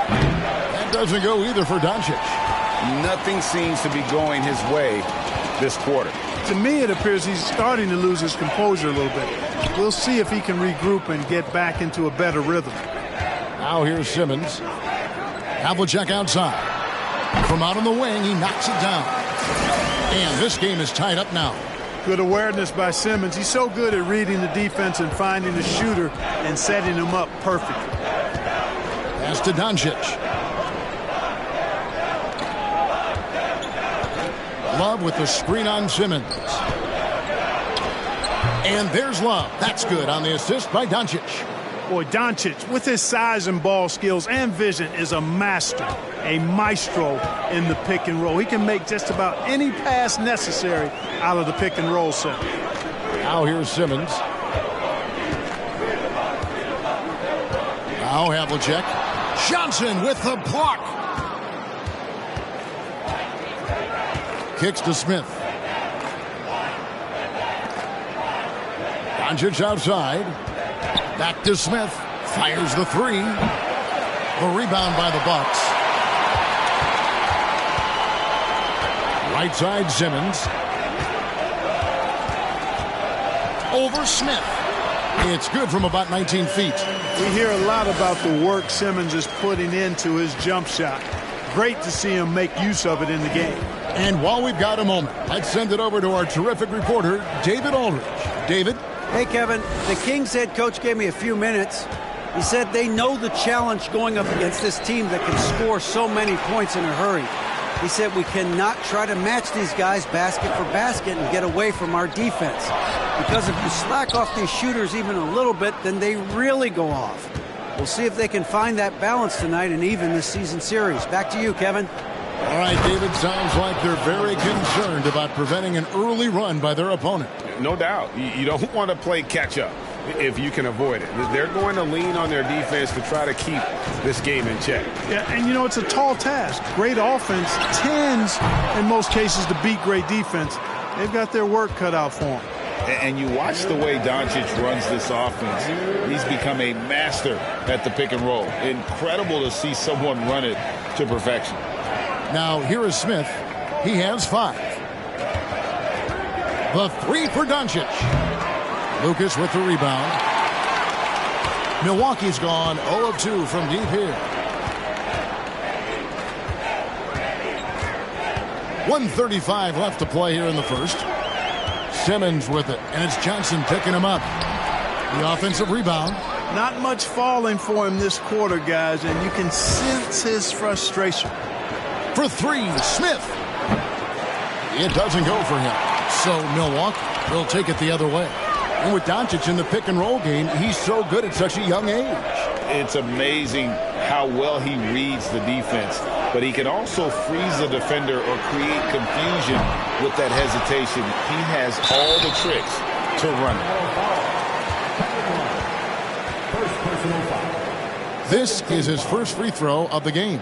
That doesn't go either for Doncic. Nothing seems to be going his way this quarter. To me, it appears he's starting to lose his composure a little bit. We'll see if he can regroup and get back into a better rhythm. Now here's Simmons. Havlicek outside. From out on the wing, he knocks it down. And this game is tied up now. Good awareness by Simmons. He's so good at reading the defense and finding the shooter and setting him up perfectly. Pass to Doncic. Love with the screen on Simmons. And there's Love. That's good on the assist by Doncic. Boy, Doncic, with his size and ball skills and vision, is a master, a maestro in the pick and roll. He can make just about any pass necessary out of the pick and roll set. Now here's Simmons. Now Havlicek. Johnson with the block. Kicks to Smith. Doncic outside. Back to Smith. Fires the 3. The rebound by the Bucks. Right side Simmons. Over Smith. It's good from about 19 feet. We hear a lot about the work Simmons is putting into his jump shot. Great to see him make use of it in the game. And while we've got a moment, let's send it over to our terrific reporter, David Aldridge. David? Hey, Kevin. The Kings head coach gave me a few minutes. He said they know the challenge going up against this team that can score so many points in a hurry. He said we cannot try to match these guys basket for basket and get away from our defense. Because if you slack off these shooters even a little bit, then they really go off. We'll see if they can find that balance tonight and even this season series. Back to you, Kevin. All right, David, sounds like they're very concerned about preventing an early run by their opponent. No doubt. You don't want to play catch-up if you can avoid it. They're going to lean on their defense to try to keep this game in check. Yeah, and, you know, it's a tall task. Great offense tends, in most cases, to beat great defense. They've got their work cut out for them. And you watch the way Doncic runs this offense. He's become a master at the pick and roll. Incredible to see someone run it to perfection. Now, here is Smith. He has 5. The 3 for Doncic. Lucas with the rebound. Milwaukee's gone 0 of 2 from deep here. 1:35 left to play here in the first. Simmons with it, and it's Johnson picking him up. The offensive rebound. Not much falling for him this quarter, guys, and you can sense his frustration. For 3, Smith. It doesn't go for him. So Milwaukee will take it the other way. And with Doncic in the pick and roll game, he's so good at such a young age. It's amazing how well he reads the defense, but he can also freeze the defender or create confusion with that hesitation. He has all the tricks to run it. This is his first free throw of the game.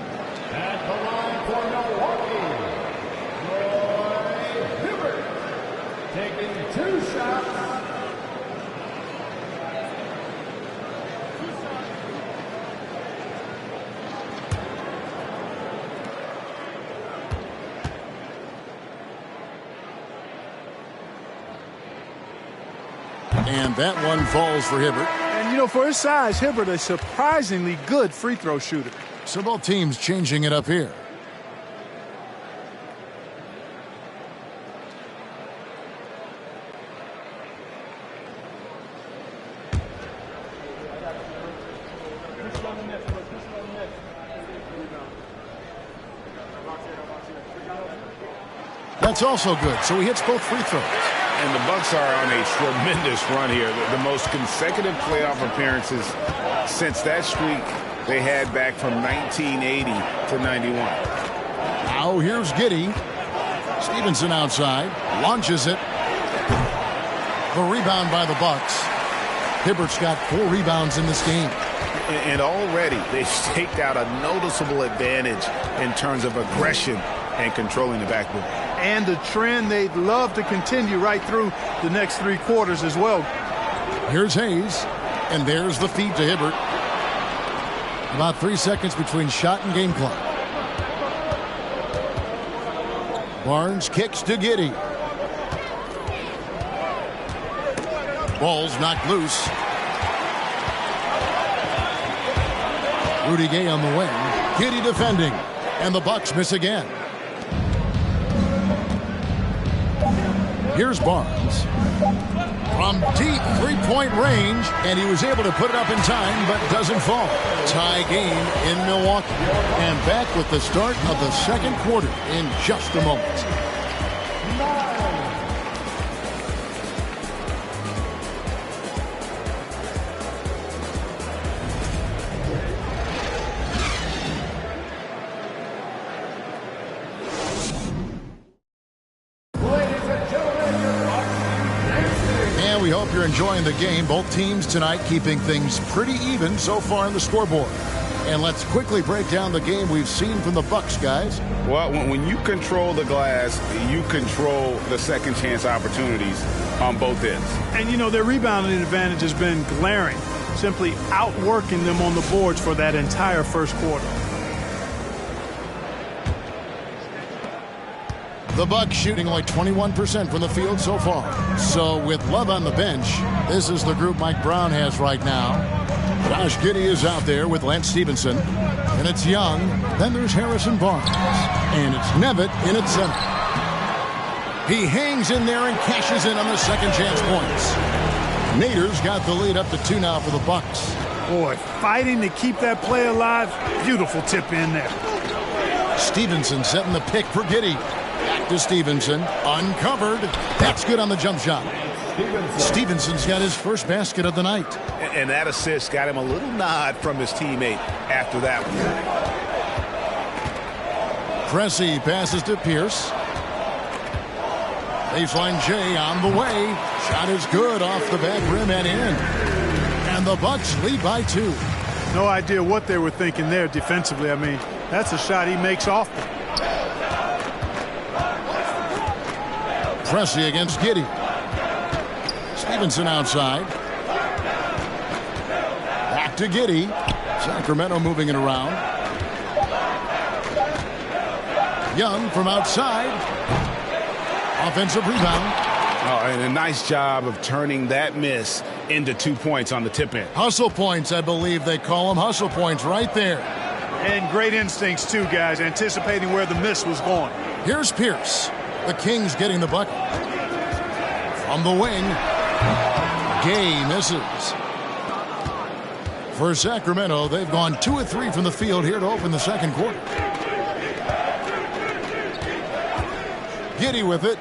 And that one falls for Hibbert. And, you know, for his size, Hibbert, a surprisingly good free throw shooter. So both teams changing it up here. It's also good, so he hits both free throws. And the Bucks are on a tremendous run here. The most consecutive playoff appearances since that streak they had back from 1980 to 91. Now here's Giddey. Stevenson outside, launches it. The rebound by the Bucks. Hibbert's got 4 rebounds in this game. And already they've staked out a noticeable advantage in terms of aggression and controlling the backboard. And a trend they'd love to continue right through the next 3 quarters as well. Here's Hayes, and there's the feed to Hibbert. About 3 seconds between shot and game clock. Barnes kicks to Giddey. Ball's knocked loose. Rudy Gay on the wing. Giddey defending. And the Bucks miss again. Here's Barnes. From deep three-point range, and he was able to put it up in time, but doesn't fall. Tie game in Milwaukee. And back with the start of the second quarter in just a moment. We hope you're enjoying the game. Both teams tonight keeping things pretty even so far on the scoreboard. And let's quickly break down the game we've seen from the Bucks, guys. Well, when you control the glass, you control the second chance opportunities on both ends. And, you know, their rebounding advantage has been glaring, simply outworking them on the boards for that entire first quarter. The Bucks shooting only 21% from the field so far. So with Love on the bench, this is the group Mike Brown has right now. Josh Giddey is out there with Lance Stevenson. And it's Young. Then there's Harrison Barnes. And it's Nevitt in at center. He hangs in there and cashes in on the second chance points. Nader's got the lead up to 2 now for the Bucks. Boy, fighting to keep that play alive. Beautiful tip in there. Stevenson setting the pick for Giddey. Back to Stevenson, uncovered. That's good on the jump shot. Stevenson's got his first basket of the night. And that assist got him a little nod from his teammate after that one. Pressey passes to Pierce. Baseline J on the way. Shot is good off the back rim and in. And the Bucks lead by 2. No idea what they were thinking there defensively. I mean, that's a shot he makes often. Pressey against Giddey. Stevenson outside. Back to Giddey. Sacramento moving it around. Young from outside. Offensive rebound. Oh, and a nice job of turning that miss into 2 points on the tip in. Hustle points, I believe they call them. Hustle points right there. And great instincts, too, guys, anticipating where the miss was going. Here's Pierce. The Kings getting the bucket. From the wing. Gay misses. For Sacramento, they've gone 2 of 3 from the field here to open the second quarter. Giddey with it.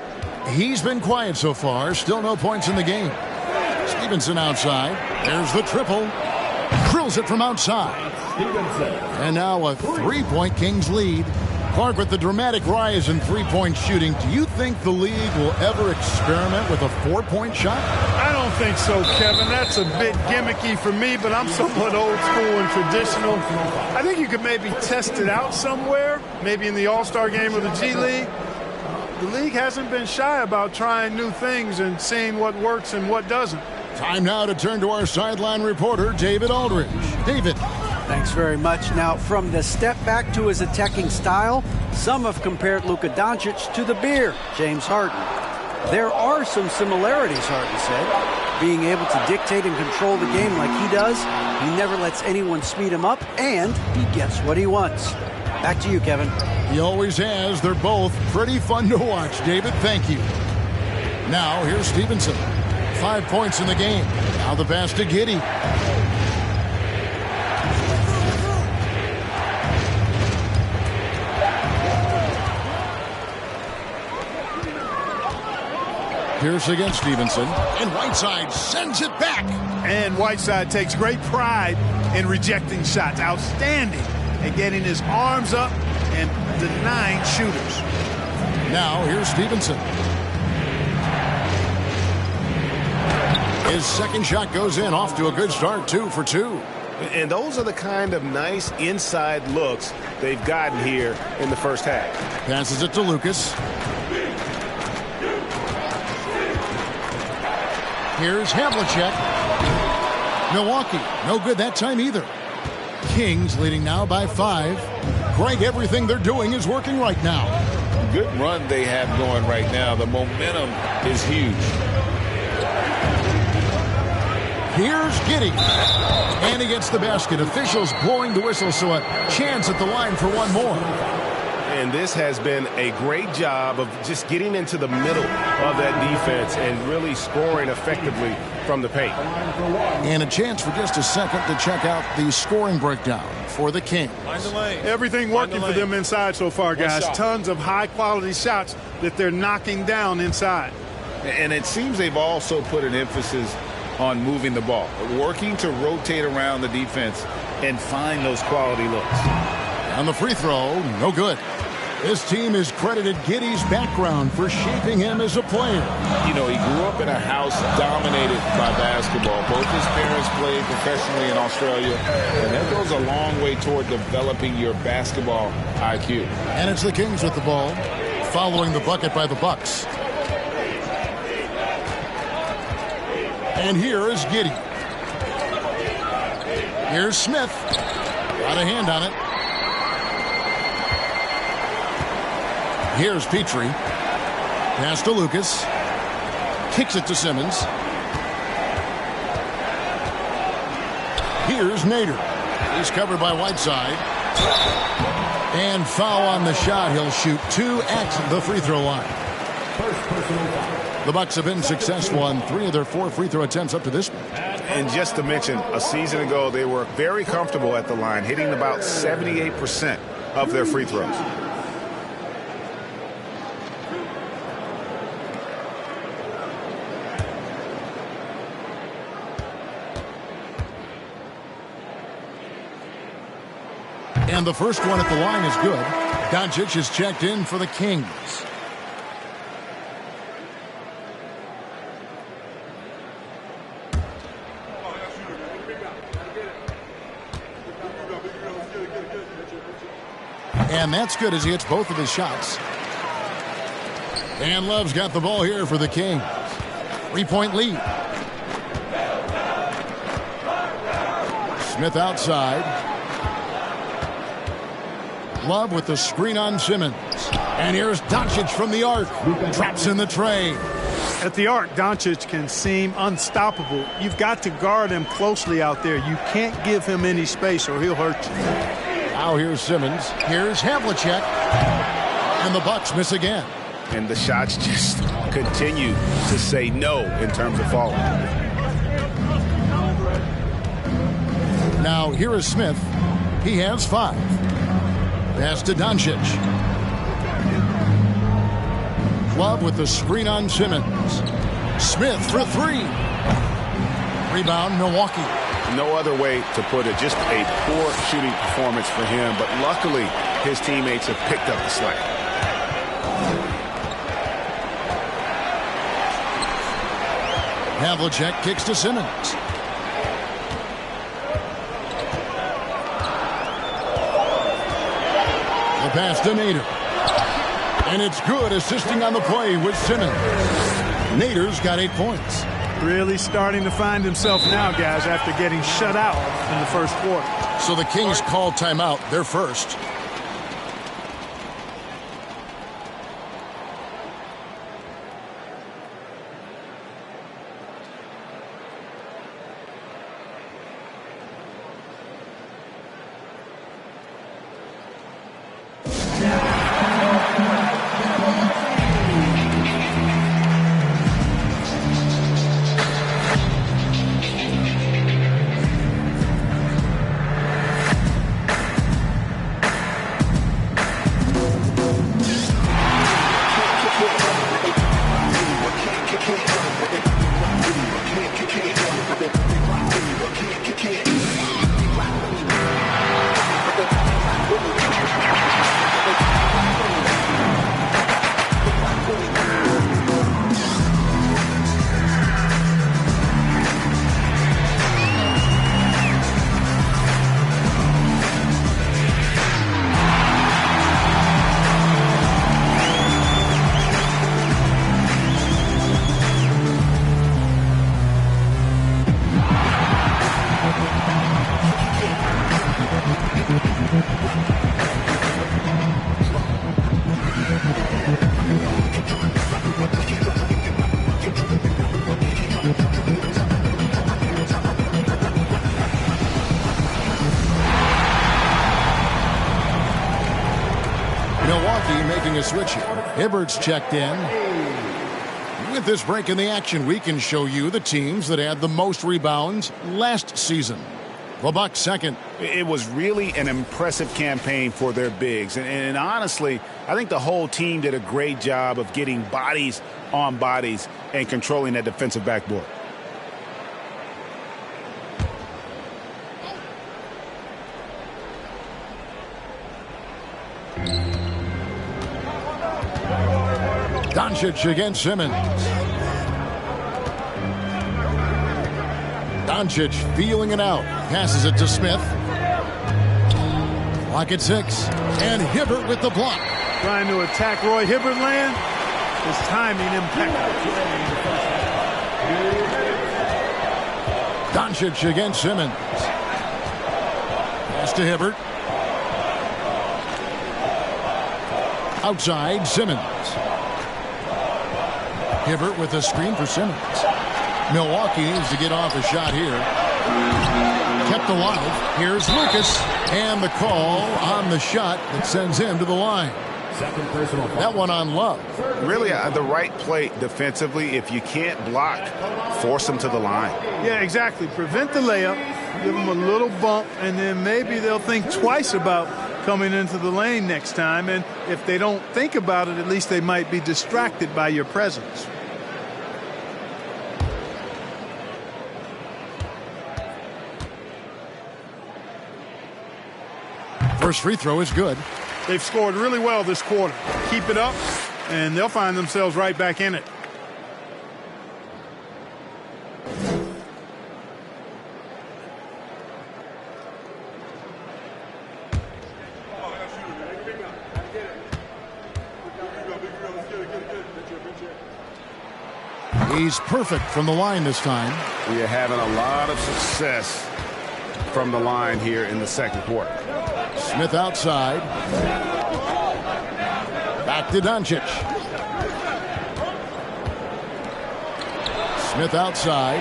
He's been quiet so far. Still no points in the game. Stevenson outside. There's the triple. Drills it from outside. And now a 3-point Kings lead. Clark, with the dramatic rise in three-point shooting, do you think the league will ever experiment with a 4-point shot? I don't think so, Kevin. That's a bit gimmicky for me, but I'm somewhat old school and traditional. I think you could maybe test it out somewhere, maybe in the All-Star game or the G League. The league hasn't been shy about trying new things and seeing what works and what doesn't. Time now to turn to our sideline reporter, David Aldridge. David. Thanks very much. Now, from the step back to his attacking style, some have compared Luka Doncic to the bear, James Harden. There are some similarities, Harden said. Being able to dictate and control the game like he does, he never lets anyone speed him up, and he gets what he wants. Back to you, Kevin. He always has. They're both pretty fun to watch, David. Thank you. Now, here's Stevenson. 5 points in the game. Now the pass to Giddey. Pierce against Stevenson. And Whiteside sends it back. And Whiteside takes great pride in rejecting shots. Outstanding at getting his arms up and denying shooters. Now here's Stevenson. His second shot goes in, off to a good start, 2 for 2. And those are the kind of nice inside looks they've gotten here in the first half. Passes it to Lucas. Here's Havlicek. Milwaukee, no good that time either. Kings leading now by 5. Greg, everything they're doing is working right now. Good run they have going right now. The momentum is huge. Here's Giddey. And he gets the basket. Officials blowing the whistle, so a chance at the line for one more. And this has been a great job of just getting into the middle of that defense and really scoring effectively from the paint. And a chance for just a second to check out the scoring breakdown for the Kings. Everything working for them inside so far, guys. Tons of high-quality shots that they're knocking down inside. And it seems they've also put an emphasis on moving the ball, working to rotate around the defense and find those quality looks. On the free throw, no good. This team has credited Giddey's background for shaping him as a player. You know, he grew up in a house dominated by basketball. Both his parents played professionally in Australia, and that goes a long way toward developing your basketball IQ. And it's the Kings with the ball, following the bucket by the Bucks. And here is Giddey. Here's Smith. Got a hand on it. Here's Petrie. Pass to Lucas. Kicks it to Simmons. Here's Nader. He's covered by Whiteside. And foul on the shot. He'll shoot 2 at the free throw line. The Bucks have been successful on 3 of their 4 free throw attempts up to this point. And just to mention, a season ago, they were very comfortable at the line, hitting about 78% of their free throws. And the first one at the line is good. Doncic is checked in for the Kings. And that's good as he hits both of his shots. And Love's got the ball here for the Kings. 3-point lead. Smith outside. Love with the screen on Simmons. And here's Doncic from the arc. Traps in the tray. At the arc, Doncic can seem unstoppable. You've got to guard him closely out there. You can't give him any space or he'll hurt you. Now here's Simmons. Here's Havlicek. And the Bucks miss again. And the shots just continue to say no in terms of falling. Now here is Smith. He has 5. Pass to Doncic. Love with the screen on Simmons. Smith for 3. Rebound, Milwaukee. No other way to put it. Just a poor shooting performance for him. But luckily, his teammates have picked up the slack. Havlicek kicks to Simmons. The pass to Nader. And it's good, assisting on the play with Simmons. Nader's got 8 points. Really starting to find himself now, guys, after getting shut out in the first quarter. So the Kings call timeout. They're first. a switch here. Hibbert's checked in. With this break in the action, we can show you the teams that had the most rebounds last season. The Bucks second. It was really an impressive campaign for their bigs. And honestly, I think the whole team did a great job of getting bodies on bodies and controlling that defensive backboard. Doncic against Simmons. Doncic feeling it out. Passes it to Smith. Clock at 6. And Hibbert with the block. Trying to attack Roy Hibbert land. His timing impeccable. Doncic against Simmons. Pass to Hibbert. Outside, Simmons. Hibbert with a screen for Simmons. Milwaukee needs to get off a shot here. Kept alive. Here's Lucas. And the call on the shot that sends him to the line. Second personal foul. That one on Love. Really the right play defensively. If you can't block, force them to the line. Yeah, exactly. Prevent the layup. Give them a little bump. And then maybe they'll think twice about coming into the lane next time. And if they don't think about it, at least they might be distracted by your presence. First free throw is good. They've scored really well this quarter. Keep it up, and they'll find themselves right back in it. He's perfect from the line this time. We are having a lot of success from the line here in the second quarter. Smith outside. Back to Doncic. Smith outside.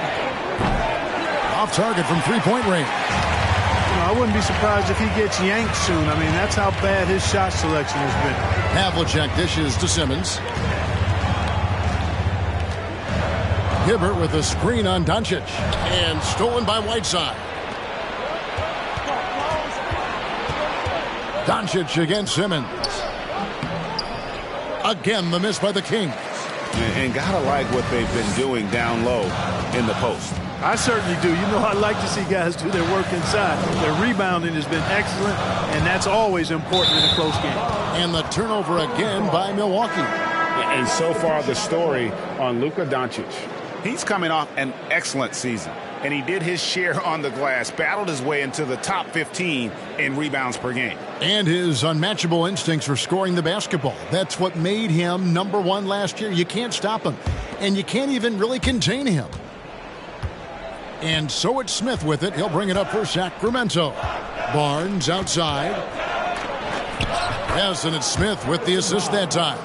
Off target from three-point range. I wouldn't be surprised if he gets yanked soon. I mean, that's how bad his shot selection has been. Havlicek dishes to Simmons. Hibbert with a screen on Doncic. And stolen by Whiteside. Doncic against Simmons. Again, the miss by the Kings. And gotta like what they've been doing down low in the post. I certainly do. You know, I like to see guys do their work inside. Their rebounding has been excellent, and that's always important in a close game. And the turnover again by Milwaukee. And so far, the story on Luka Doncic. He's coming off an excellent season, and he did his share on the glass, battled his way into the top 15 in rebounds per game. And his unmatchable instincts for scoring the basketball. That's what made him #1 last year. You can't stop him, and you can't even really contain him. And so it's Smith with it. He'll bring it up for Sacramento. Barnes outside. Yes, and it's Smith with the assist that time.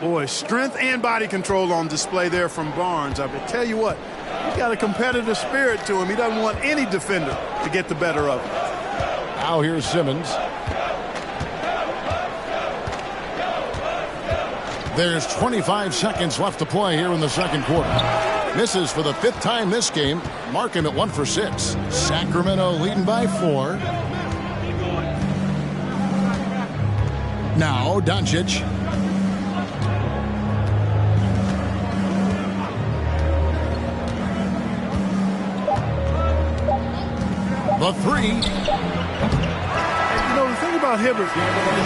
Boy, strength and body control on display there from Barnes. I tell you what, he's got a competitive spirit to him. He doesn't want any defender to get the better of him. Now here's Simmons. There's 25 seconds left to play here in the second quarter. Misses for the 5th time this game. Mark him at 1 for 6. Sacramento leading by 4. Now Doncic. The 3. You know, the thing about Hibbert, he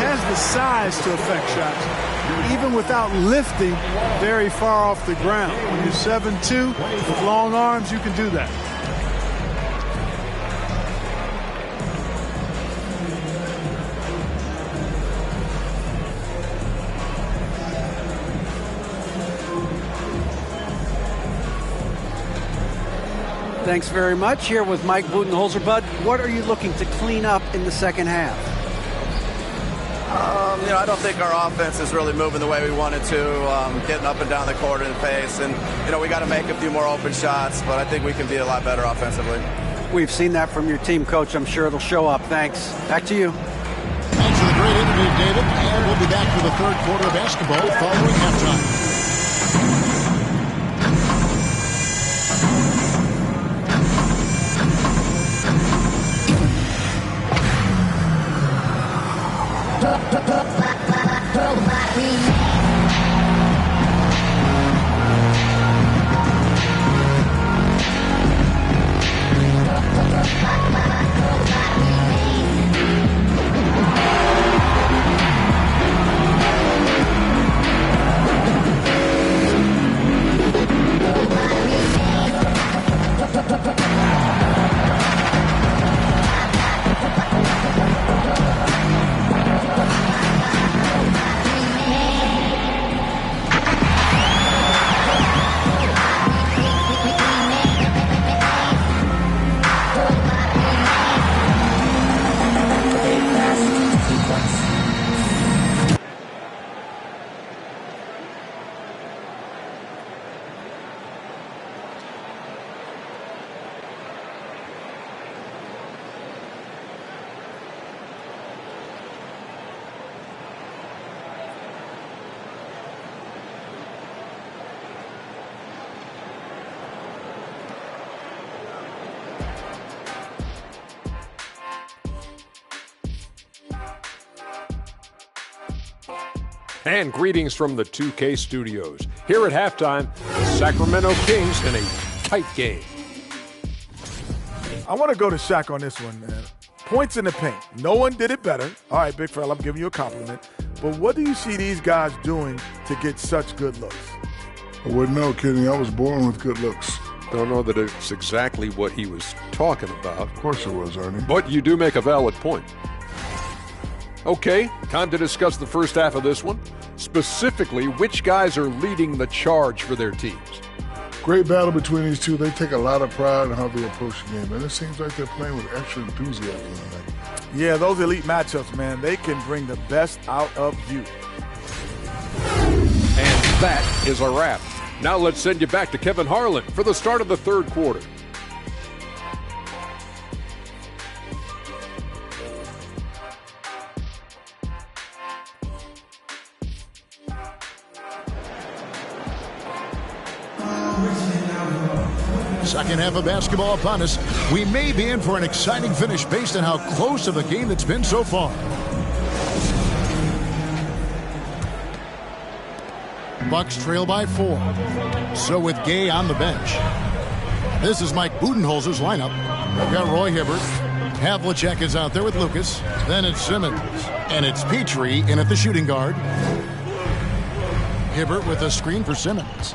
has the size to affect shots, even without lifting very far off the ground. When you're 7'2", with long arms, you can do that. Thanks very much. Here with Mike Budenholzer. Bud, what are you looking to clean up in the second half? You know, I don't think our offense is really moving the way we wanted to, getting up and down the court in the pace. And, you know, we got to make a few more open shots, but I think we can be a lot better offensively. We've seen that from your team, Coach. I'm sure it'll show up. Thanks. Back to you. Thanks for the great interview, David. And we'll We'll be back for the third quarter of basketball following halftime. And greetings from the 2K studios. Here at halftime, the Sacramento Kings in a tight game. I want to go to Shaq on this one, man. Points in the paint. No one did it better. All right, big fella, I'm giving you a compliment. But what do you see these guys doing to get such good looks? I wouldn't know, Kenny. I was born with good looks. Don't know that it's exactly what he was talking about. Of course it was, Ernie. But you do make a valid point. Okay, time to discuss the first half of this one. Specifically, which guys are leading the charge for their teams? Great battle between these two. They take a lot of pride in how they approach the game, and it seems like they're playing with extra enthusiasm tonight. Yeah, those elite matchups, man, they can bring the best out of you. And that is a wrap. Now let's send you back to Kevin Harlan for the start of the third quarter. Second half of basketball upon us. We may be in for an exciting finish based on how close of a game it's been so far. Bucks trail by 4. So with Gay on the bench. This is Mike Budenholzer's lineup. We've got Roy Hibbert. Havlicek is out there with Lucas. Then it's Simmons. And it's Petrie in at the shooting guard. Hibbert with a screen for Simmons.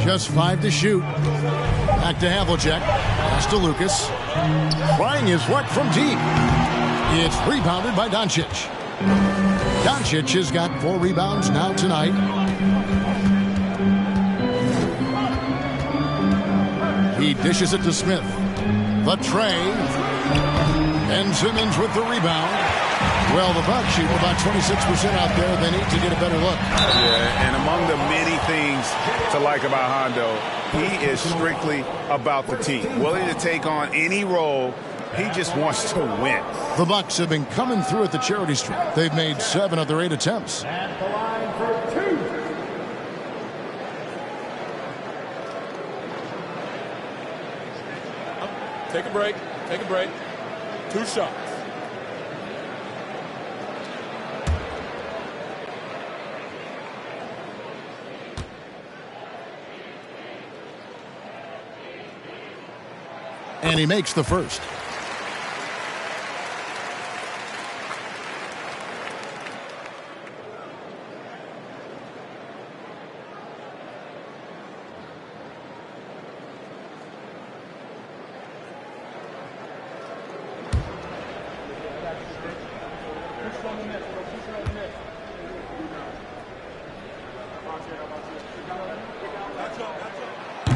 Just 5 to shoot. Back to Havlicek. Pass to Lucas. Trying his luck from deep. It's rebounded by Doncic. Doncic has got 4 rebounds now tonight. He dishes it to Smith. The tray. And Simmons with the rebound. Well, the Bucks shoot about 26% out there. They need to get a better look. Yeah, and among the many things to like about Hondo, he is strictly about the team. Willing to take on any role. He just wants to win. The Bucks have been coming through at the charity stripe. They've made 7 of their 8 attempts. At the line for 2. Take a break. Take a break. 2 shots. And he makes the first.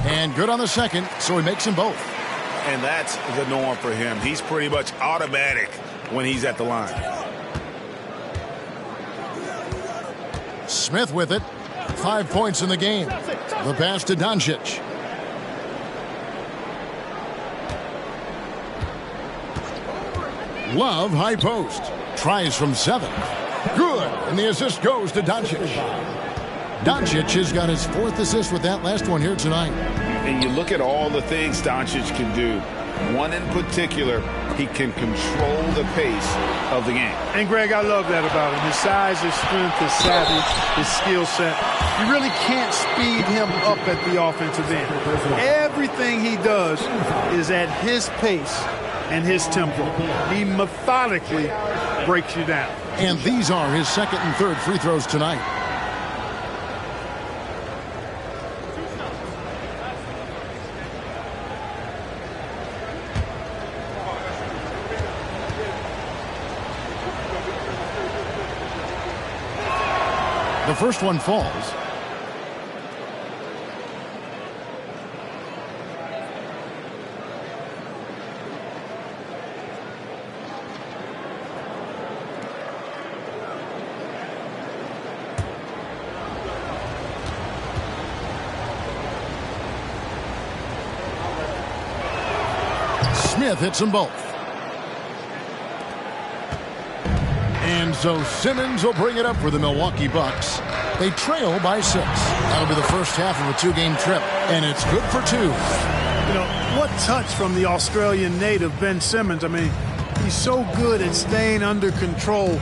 And good on the second, so he makes them both. And that's the norm for him. He's pretty much automatic when he's at the line. Smith with it. 5 points in the game. The pass to Doncic. Love high post. Tries from 7. Good. And the assist goes to Doncic. Doncic has got his 4th assist with that last one here tonight. And you look at all the things Doncic can do. One in particular, he can control the pace of the game. And, Greg, I love that about him. His size, his strength, his savvy, his skill set. You really can't speed him up at the offensive end. Everything he does is at his pace and his tempo. He methodically breaks you down. And these are his 2nd and 3rd free throws tonight. The first one falls. Smith hits them both. And so Simmons will bring it up for the Milwaukee Bucks. They trail by 6. That'll be the first half of a 2-game trip, and it's good for 2. You know, what touch from the Australian native, Ben Simmons. I mean, he's so good at staying under control,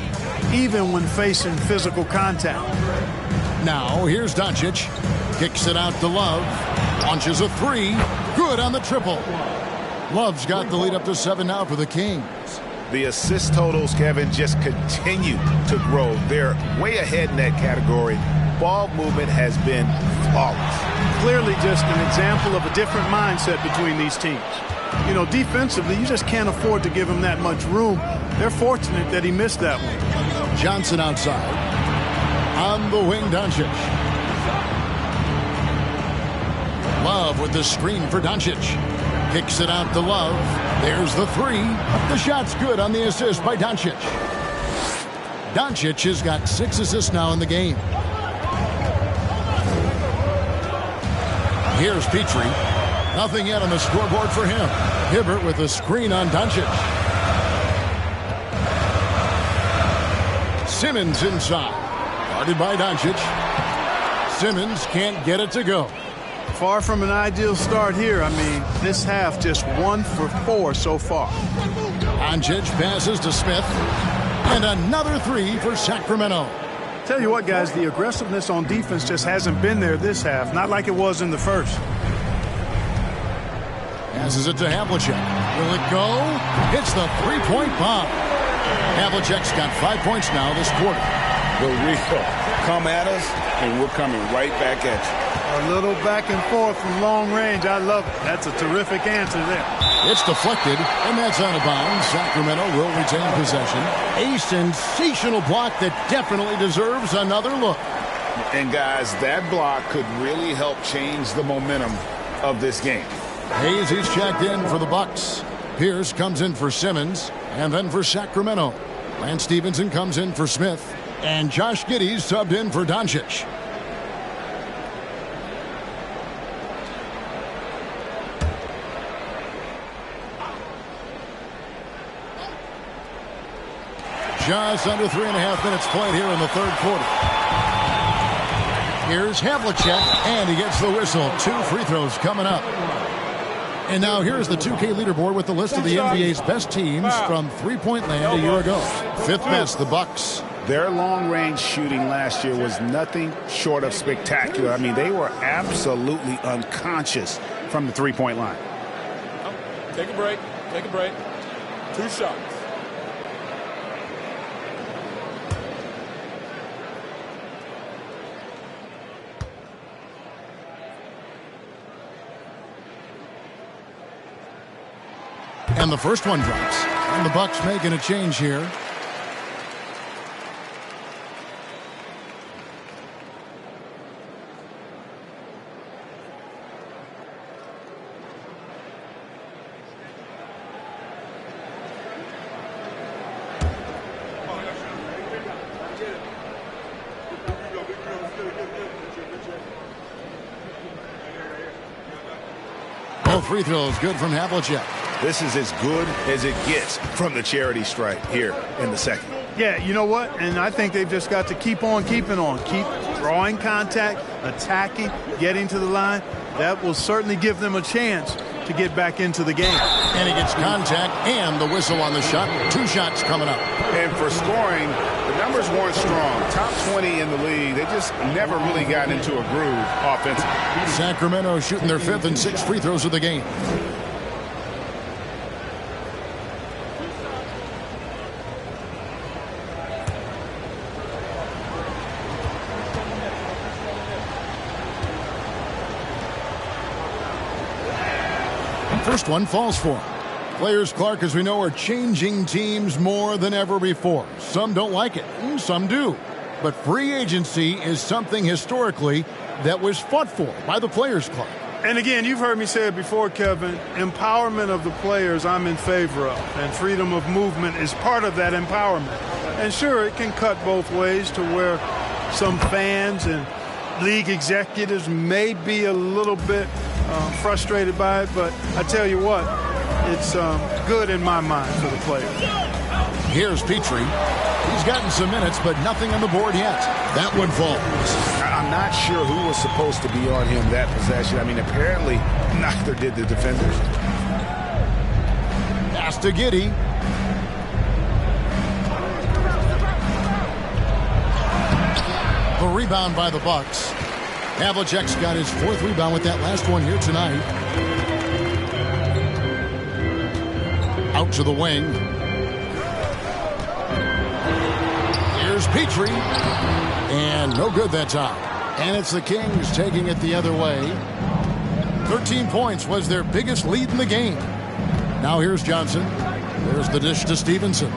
even when facing physical contact. Now, here's Doncic. Kicks it out to Love. Launches a 3. Good on the triple. Love's got the lead up to 7 now for the Kings. The assist totals, Kevin, just continue to grow. They're way ahead in that category. Ball movement has been flawless. Clearly just an example of a different mindset between these teams. You know, defensively, you just can't afford to give him that much room. They're fortunate that he missed that one. Johnson outside. On the wing, Doncic. Love with the screen for Doncic. Kicks it out to Love. There's the 3. The shot's good on the assist by Doncic. Doncic has got 6 assists now in the game. Here's Petrie. Nothing yet on the scoreboard for him. Hibbert with a screen on Doncic. Simmons inside. Guarded by Doncic. Simmons can't get it to go. Far from an ideal start here. I mean, this half just 1 for 4 so far. Doncic passes to Smith. And another 3 for Sacramento. Tell you what, guys, the aggressiveness on defense just hasn't been there this half. Not like it was in the first. Passes it to Havlicek. Will it go? It's the 3-point bomb. Havlicek's got 5 points now this quarter. The real come at us, and we're coming right back at you. A little back and forth from long range. I love it. That's a terrific answer there. It's deflected, and that's out of bounds. Sacramento will retain possession. A sensational block that definitely deserves another look. And, guys, that block could really help change the momentum of this game. Hayes is checked in for the Bucks. Pierce comes in for Simmons, and then for Sacramento. Lance Stevenson comes in for Smith, and Josh Giddey's subbed in for Doncic. Just under 3.5 minutes played here in the 3rd quarter. Here's Havlicek, and he gets the whistle. 2 free throws coming up. And now here's the 2K leaderboard with the list of the NBA's best teams from three-point land a year ago. 5th best, the Bucks. Their long-range shooting last year was nothing short of spectacular. I mean, they were absolutely unconscious from the three-point line. Take a break. Take a break. 2 shots. And the first one drops. And the Bucks making a change here. Both free throws good from Havlicek. This is as good as it gets from the charity stripe here in the second. Yeah, you know what? And I think they've just got to keep on keeping on. Keep drawing contact, attacking, getting to the line. That will certainly give them a chance to get back into the game. And he gets contact and the whistle on the shot. 2 shots coming up. And for scoring, the numbers weren't strong. Top 20 in the league. They just never really got into a groove offensively. Sacramento shooting their 5th and 6th free throws of the game. First one falls for him. Players, Clark, as we know, are changing teams more than ever before. Some don't like it, and some do. But free agency is something historically that was fought for by the Players, Clark. And again, you've heard me say it before, Kevin, empowerment of the players I'm in favor of, and freedom of movement is part of that empowerment. And sure, it can cut both ways to where some fans and league executives may be a little bit frustrated by it, but I tell you what, it's good in my mind for the players. Here's Petrie. He's gotten some minutes, but nothing on the board yet. That one falls. I'm not sure who was supposed to be on him that possession. I mean, apparently neither did the defenders. Pass to Giddey. The rebound by the Bucks. Havlicek's got his 4th rebound with that last one here tonight. Out to the wing. Here's Petrie. And no good that time. And it's the Kings taking it the other way. 13 points was their biggest lead in the game. Now here's Johnson. There's the dish to Stevenson.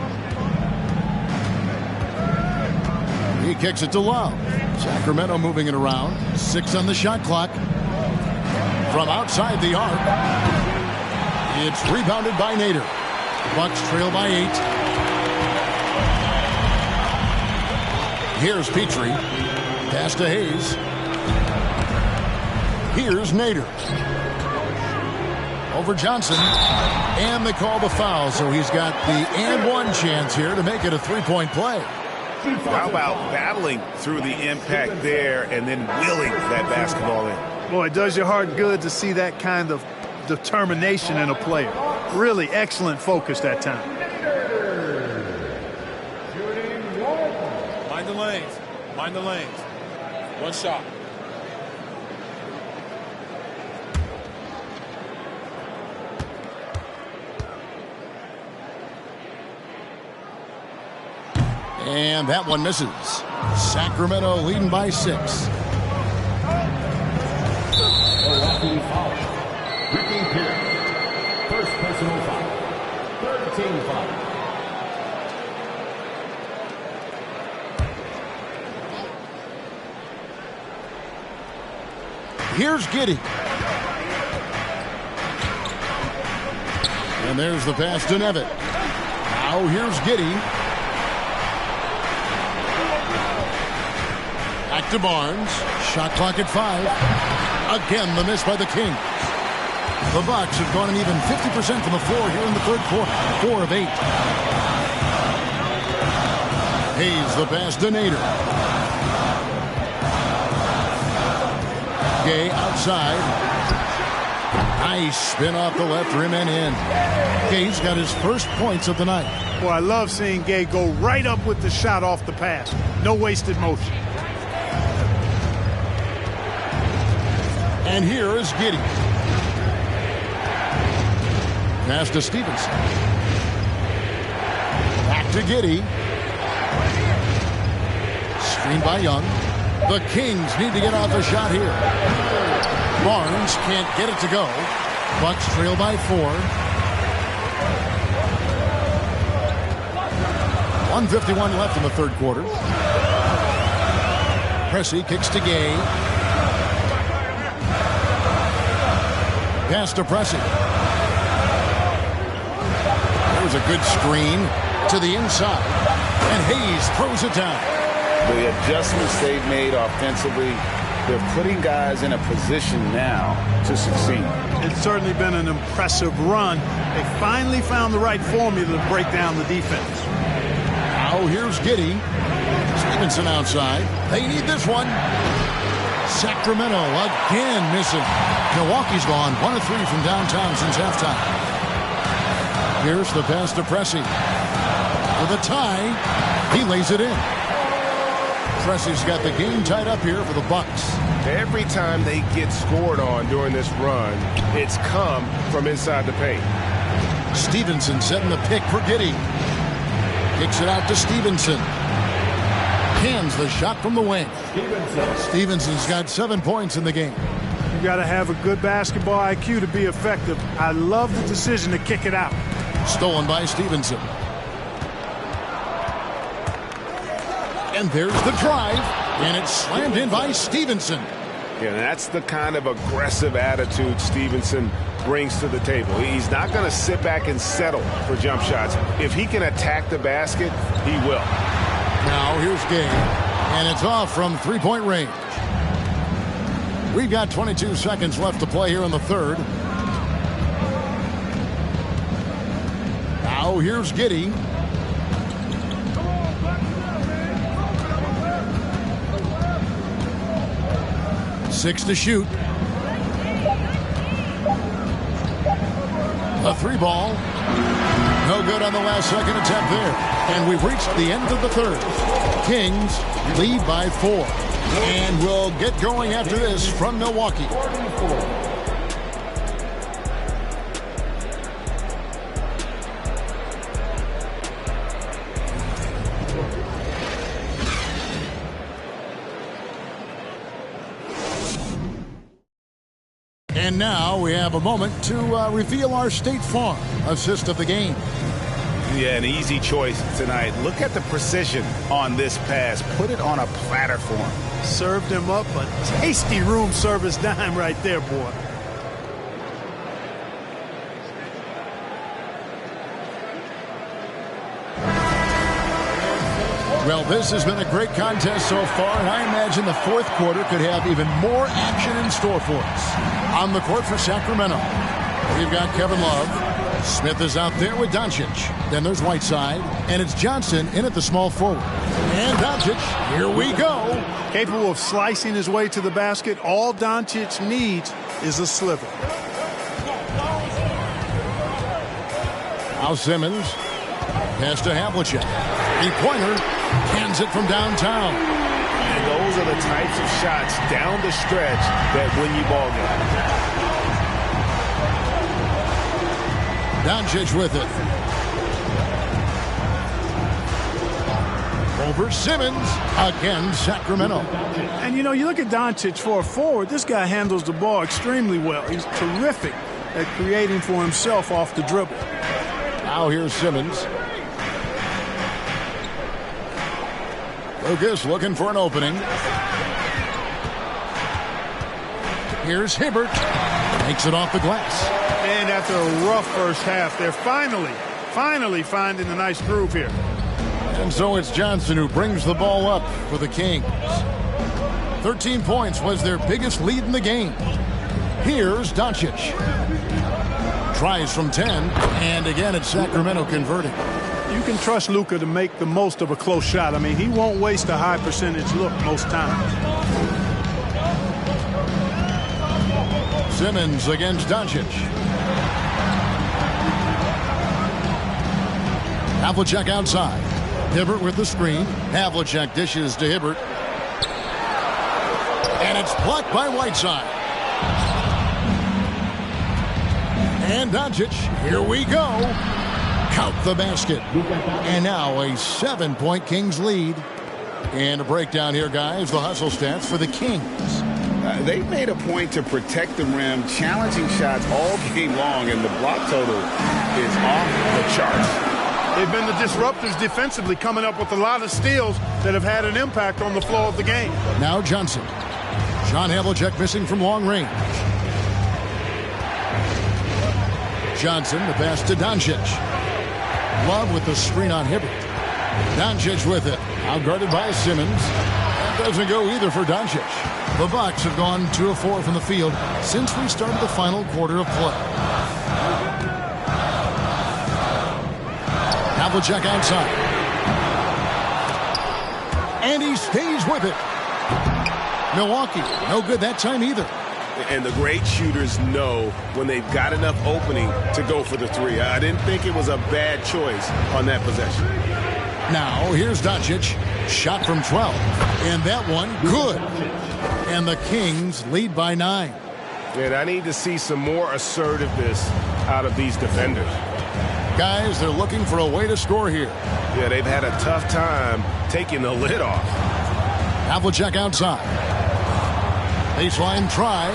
He kicks it to Love. Sacramento moving it around. 6 on the shot clock. From outside the arc. It's rebounded by Nader. Bucks trail by 8. Here's Petrie. Pass to Hayes. Here's Nader. Over Johnson. And they call the foul, so he's got the and one chance here to make it a 3-point play. How about battling through the impact there and then wheeling that basketball in? Boy, it does your heart good to see that kind of determination in a player. Really excellent focus that time. Mind the lanes. Mind the lanes. 1 shot. And that one misses. Sacramento leading by 6. Ricky Pierce. First personal foul. 3rd team foul. Here's Giddey. And there's the pass to Nevitt. Now here's Giddey. Back to Barnes. Shot clock at 5. Again, the miss by the Kings. The Bucks have gone an even 50% from the floor here in the 3rd quarter. 4 of 8. Hayes, the pass to Nader. Gay outside. Nice spin off the left rim and in. Gay's got his first points of the night. Well, I love seeing Gay go right up with the shot off the pass. No wasted motion. And here is Giddey. Pass to Stevenson. Back to Giddey. Screen by Young. The Kings need to get off a shot here. Barnes can't get it to go. Bucks trail by 4. 1:51 left in the 3rd quarter. Pressey kicks to Gay. Pass to Pressey. There's a good screen to the inside. And Hayes throws it down. The adjustments they've made offensively, they're putting guys in a position now to succeed. It's certainly been an impressive run. They finally found the right formula to break down the defense. Now here's Giddey. Stevenson outside. They need this one. Sacramento again missing. Milwaukee's gone 1 of 3 from downtown since halftime. Here's the pass to Pressey. With a tie, he lays it in. Pressey's got the game tied up here for the Bucks. Every time they get scored on during this run, it's come from inside the paint. Stevenson setting the pick for Giddey. Kicks it out to Stevenson. Hands the shot from the wing. Stevenson's got 7 points in the game. You got to have a good basketball IQ to be effective. I love the decision to kick it out. Stolen by Stevenson. And there's the drive, and it's slammed in by Stevenson. Yeah, that's the kind of aggressive attitude Stevenson brings to the table. He's not going to sit back and settle for jump shots. If he can attack the basket, he will. Now here's Gay, and it's off from three-point range. We've got 22 seconds left to play here in the third. Now here's Giddey. Six to shoot. A three ball. No good on the last second attempt there. And we've reached the end of the third. Kings lead by 4. And we'll get going after this from Milwaukee. And now we have a moment to reveal our State Farm assist of the game. Yeah, an easy choice tonight. Look at the precision on this pass. Put it on a platter for him. Served him up a tasty room service dime right there, boy. Well, this has been a great contest so far, and I imagine the fourth quarter could have even more action in store for us. On the court for Sacramento, we've got Kevin Love. Smith is out there with Doncic. Then there's Whiteside, and it's Johnson in at the small forward. And Doncic, here we go. Capable of slicing his way to the basket. All Doncic needs is a sliver. Now Simmons. Pass to Havlicek. Three-pointer. Hands it from downtown. And those are the types of shots down the stretch that win you ball games. Doncic with it. Over Simmons. Again, Sacramento. And, you know, you look at Doncic for a forward. This guy handles the ball extremely well. He's terrific at creating for himself off the dribble. Now here's Simmons. Lucas looking for an opening. Here's Hibbert. Makes it off the glass. And after a rough first half, they're finally finding a nice groove here. And so it's Johnson who brings the ball up for the Kings. 13 points was their biggest lead in the game. Here's Doncic. Tries from 10, and again it's Sacramento converting. You can trust Luka to make the most of a close shot. I mean, he won't waste a high percentage look most times. Simmons against Doncic. Havlicek outside. Hibbert with the screen. Havlicek dishes to Hibbert. And it's blocked by Whiteside. And Doncic, here we go. Count the basket. And now a 7-point Kings lead. And a breakdown here, guys. The hustle stats for the Kings. They've made a point to protect the rim, challenging shots all game long, and the block total is off the charts. They've been the disruptors defensively, coming up with a lot of steals that have had an impact on the flow of the game. Now Johnson. John Havlicek missing from long range. Johnson, the pass to Doncic. Love with the screen on Hibbert. Doncic with it. Outguarded by Simmons. That doesn't go either for Doncic. The Bucks have gone 2 of 4 from the field since we started the final quarter of play. Havlicek outside. And he stays with it. Milwaukee, no good that time either. And the great shooters know when they've got enough opening to go for the three. I didn't think it was a bad choice on that possession. Now, here's Doncic. Shot from 12. And that one, good. And the Kings lead by 9. And I need to see some more assertiveness out of these defenders. Guys, they're looking for a way to score here. Yeah, they've had a tough time taking the lid off. Havlicek outside. Baseline try.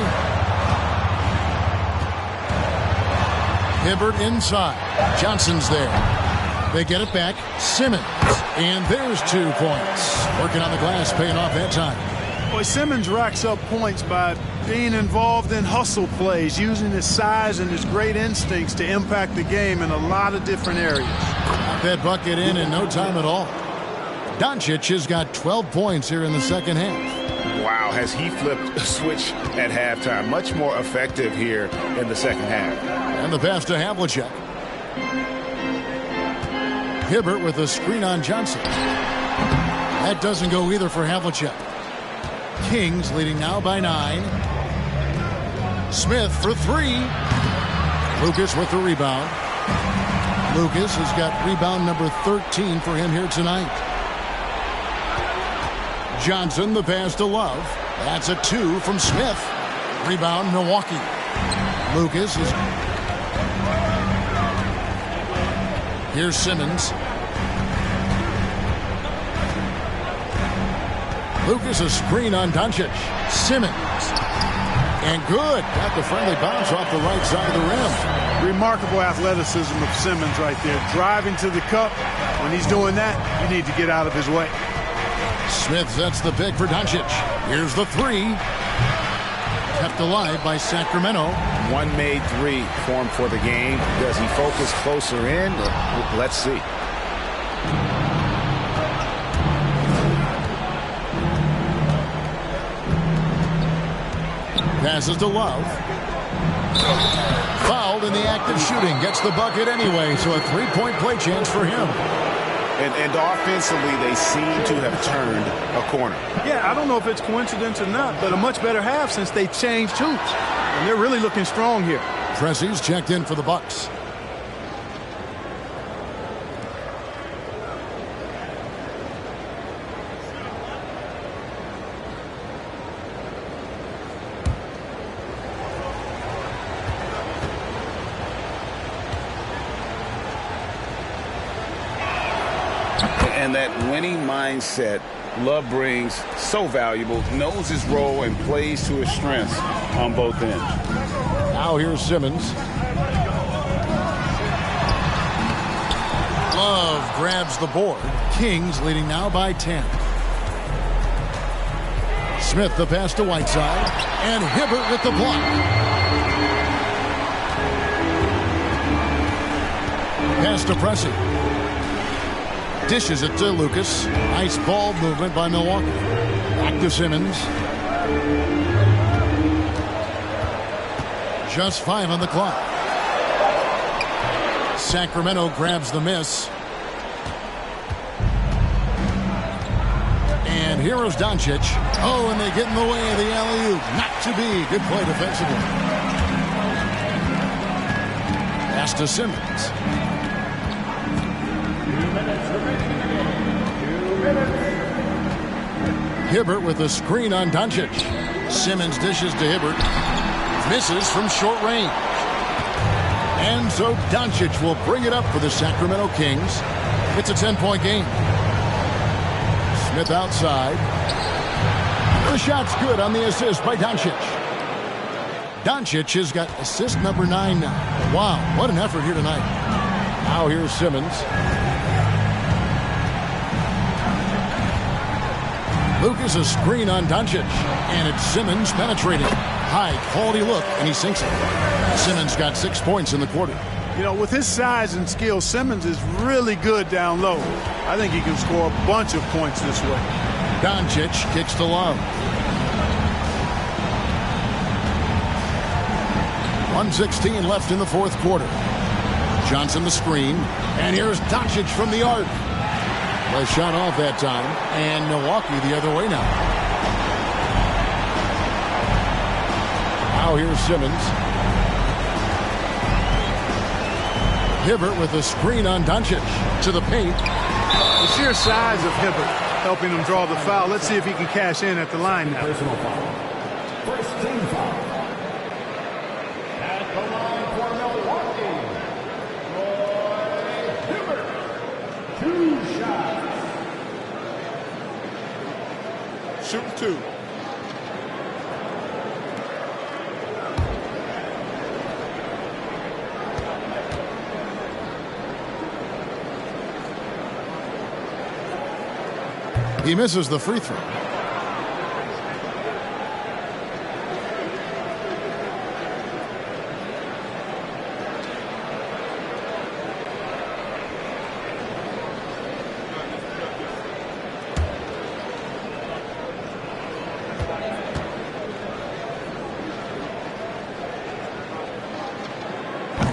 Hibbert inside. Johnson's there. They get it back. Simmons. And there's 2 points. Working on the glass, paying off that time. Boy, Simmons racks up points by being involved in hustle plays, using his size and his great instincts to impact the game in a lot of different areas. Got that bucket in no time at all. Doncic has got 12 points here in the second half. Wow, has he flipped a switch at halftime. Much more effective here in the second half. And the pass to Havlicek. Hibbert with a screen on Johnson. That doesn't go either for Havlicek. Kings leading now by 9. Smith for 3. Lucas with the rebound. Lucas has got rebound number 13 for him here tonight. Johnson, the pass to Love. That's a 2 from Smith. Rebound, Milwaukee. Lucas is... Here's Simmons. Lucas, a screen on Doncic. Simmons. And good. Got the friendly bounce off the right side of the rim. Remarkable athleticism of Simmons right there. Driving to the cup. When he's doing that, you need to get out of his way. Smith sets the pick for Doncic. Here's the 3. Kept alive by Sacramento. One made 3 for him for the game. Does he focus closer in? Let's see. Passes to Love. Fouled in the act of shooting. Gets the bucket anyway, so a 3-point play chance for him. And offensively, they seem to have turned a corner. Yeah, I don't know if it's coincidence or not, but a much better half since they changed hoops. And they're really looking strong here. Pressey's checked in for the Bucks. And that winning mindset Love brings, so valuable, knows his role and plays to his strengths on both ends. Now here's Simmons. Love grabs the board. Kings leading now by 10. Smith the pass to Whiteside. And Hibbert with the block. Pass to Pressey. Dishes it to Lucas. Nice ball movement by Milwaukee. Back to Simmons. Just 5 on the clock. Sacramento grabs the miss. And here is Doncic. Oh, and they get in the way of the alley-oop. Not to be. Good play defensively. Pass to Simmons. Hibbert with a screen on Doncic. Simmons dishes to Hibbert. Misses from short range. And so Doncic will bring it up for the Sacramento Kings. It's a 10-point game. Smith outside. The shot's good on the assist by Doncic. Doncic has got assist number 9 now. Wow, what an effort here tonight. Now here's Simmons. Lucas a screen on Doncic. And it's Simmons penetrating. High quality look, and he sinks it. Simmons got 6 points in the quarter. You know, with his size and skill, Simmons is really good down low. I think he can score a bunch of points this way. Doncic kicks to Love. 1:16 left in the fourth quarter. Johnson the screen. And here's Doncic from the arc. A shot off that time, and Milwaukee the other way now. Now here's Simmons. Hibbert with a screen on Doncic to the paint. The sheer size of Hibbert helping him draw the foul. Let's see if he can cash in at the line now. Personal foul. First team foul. At the line for Milwaukee, Roy Hibbert. 2 shots. Shoot 2. He misses the free throw.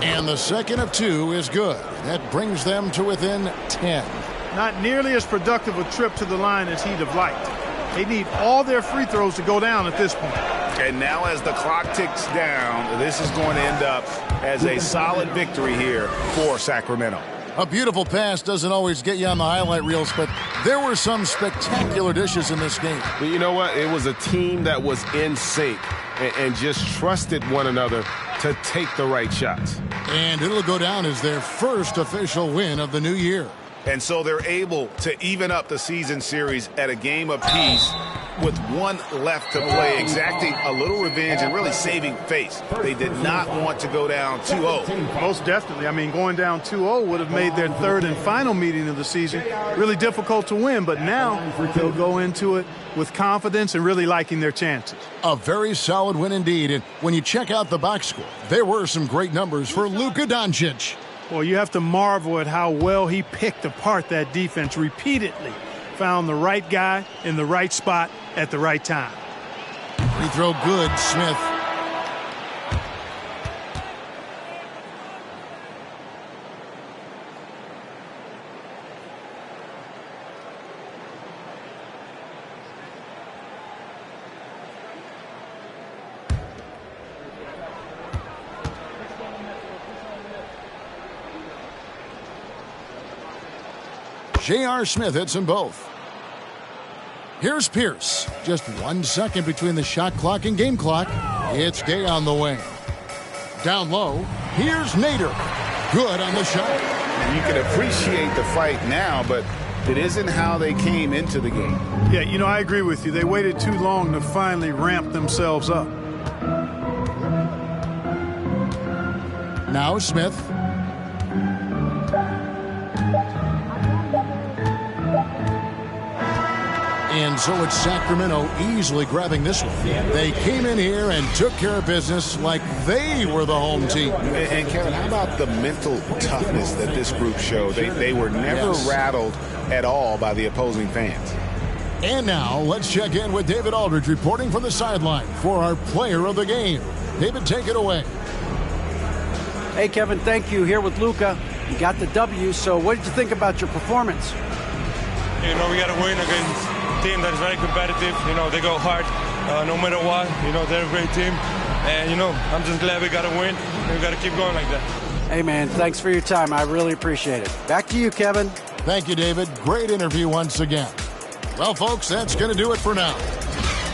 And the second of 2 is good. That brings them to within 10. Not nearly as productive a trip to the line as he'd have liked. They need all their free throws to go down at this point. And now as the clock ticks down, this is going to end up as a solid victory here for Sacramento. A beautiful pass doesn't always get you on the highlight reels, but there were some spectacular dishes in this game. But you know what? It was a team that was in sync and just trusted one another to take the right shots. And it'll go down as their first official win of the new year. And so they're able to even up the season series at a game apiece with one left to play, exacting a little revenge and really saving face. They did not want to go down 2-0. Most definitely. I mean, going down 2-0 would have made their third and final meeting of the season really difficult to win, but now they'll go into it with confidence and really liking their chances. A very solid win indeed. And when you check out the box score, there were some great numbers for Luka Doncic. Well, you have to marvel at how well he picked apart that defense repeatedly. Found the right guy in the right spot at the right time. Free throw good, Smith. J.R. Smith hits them both. Here's Pierce. Just 1 second between the shot clock and game clock. It's Gay on the way. Down low, here's Nader. Good on the shot. You can appreciate the fight now, but it isn't how they came into the game. Yeah, you know, I agree with you. They waited too long to finally ramp themselves up. Now Smith. And so it's Sacramento easily grabbing this one. They came in here and took care of business like they were the home team. And Kevin, how about the mental toughness that this group showed? They were never rattled at all by the opposing fans. And now let's check in with David Aldridge reporting from the sideline for our player of the game. David, take it away. Hey, Kevin, thank you. Here with Luka. You got the W, so what did you think about your performance? You know, we got to win against a team that is very competitive. You know, they go hard no matter what. You know, they're a great team. And, you know, I'm just glad we got to win. And we got to keep going like that. Hey, man, thanks for your time. I really appreciate it. Back to you, Kevin. Thank you, David. Great interview once again. Well, folks, that's going to do it for now.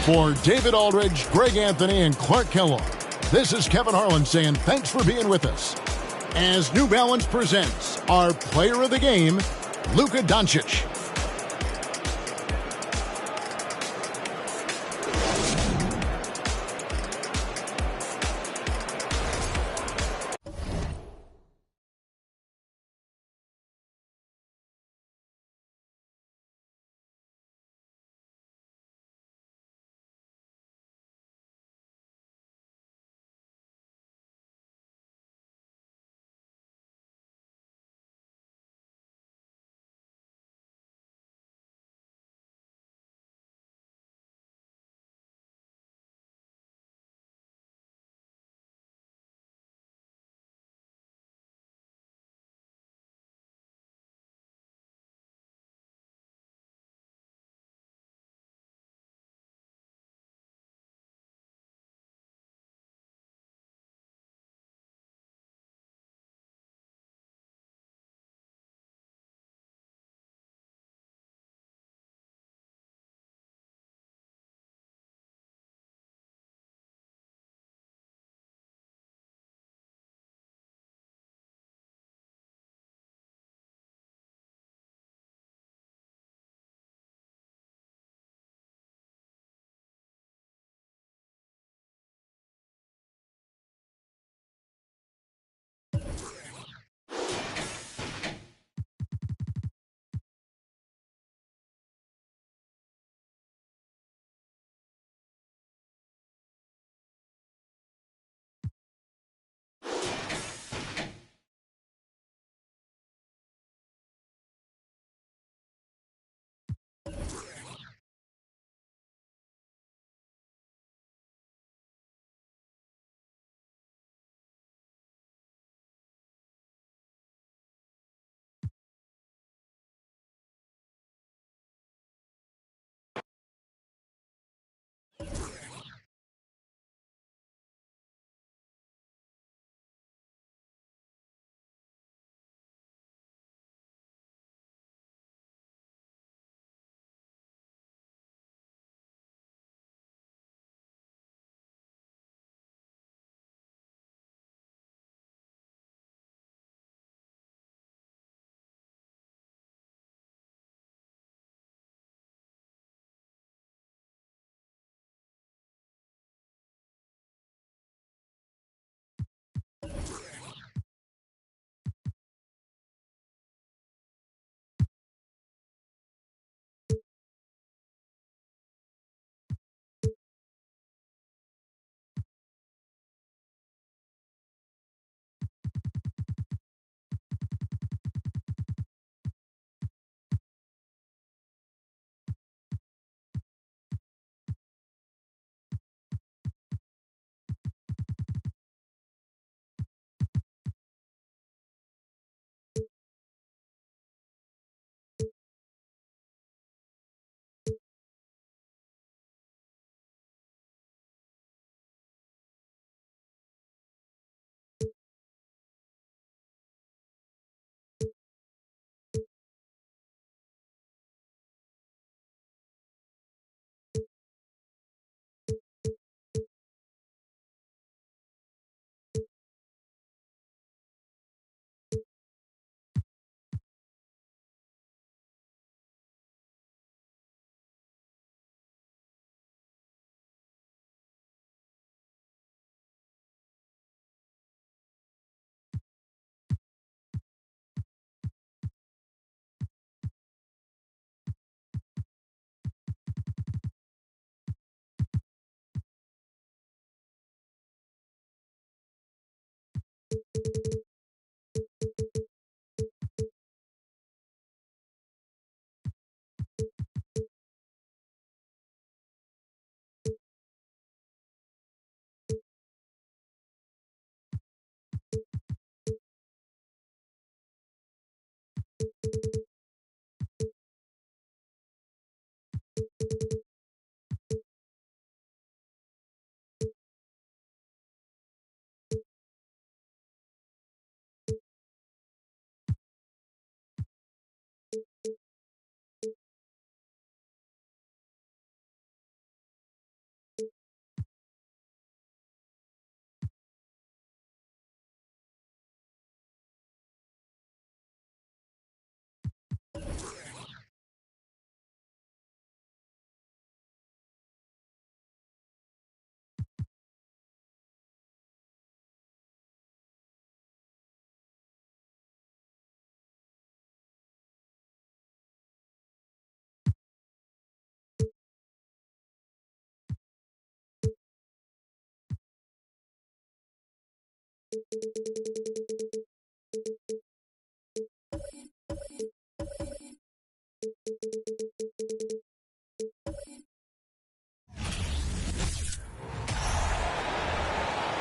For David Aldridge, Greg Anthony, and Clark Kellogg, this is Kevin Harlan saying thanks for being with us. As New Balance presents our player of the game, Luka Doncic.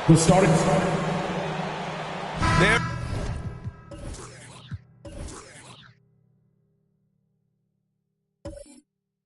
The starting. There.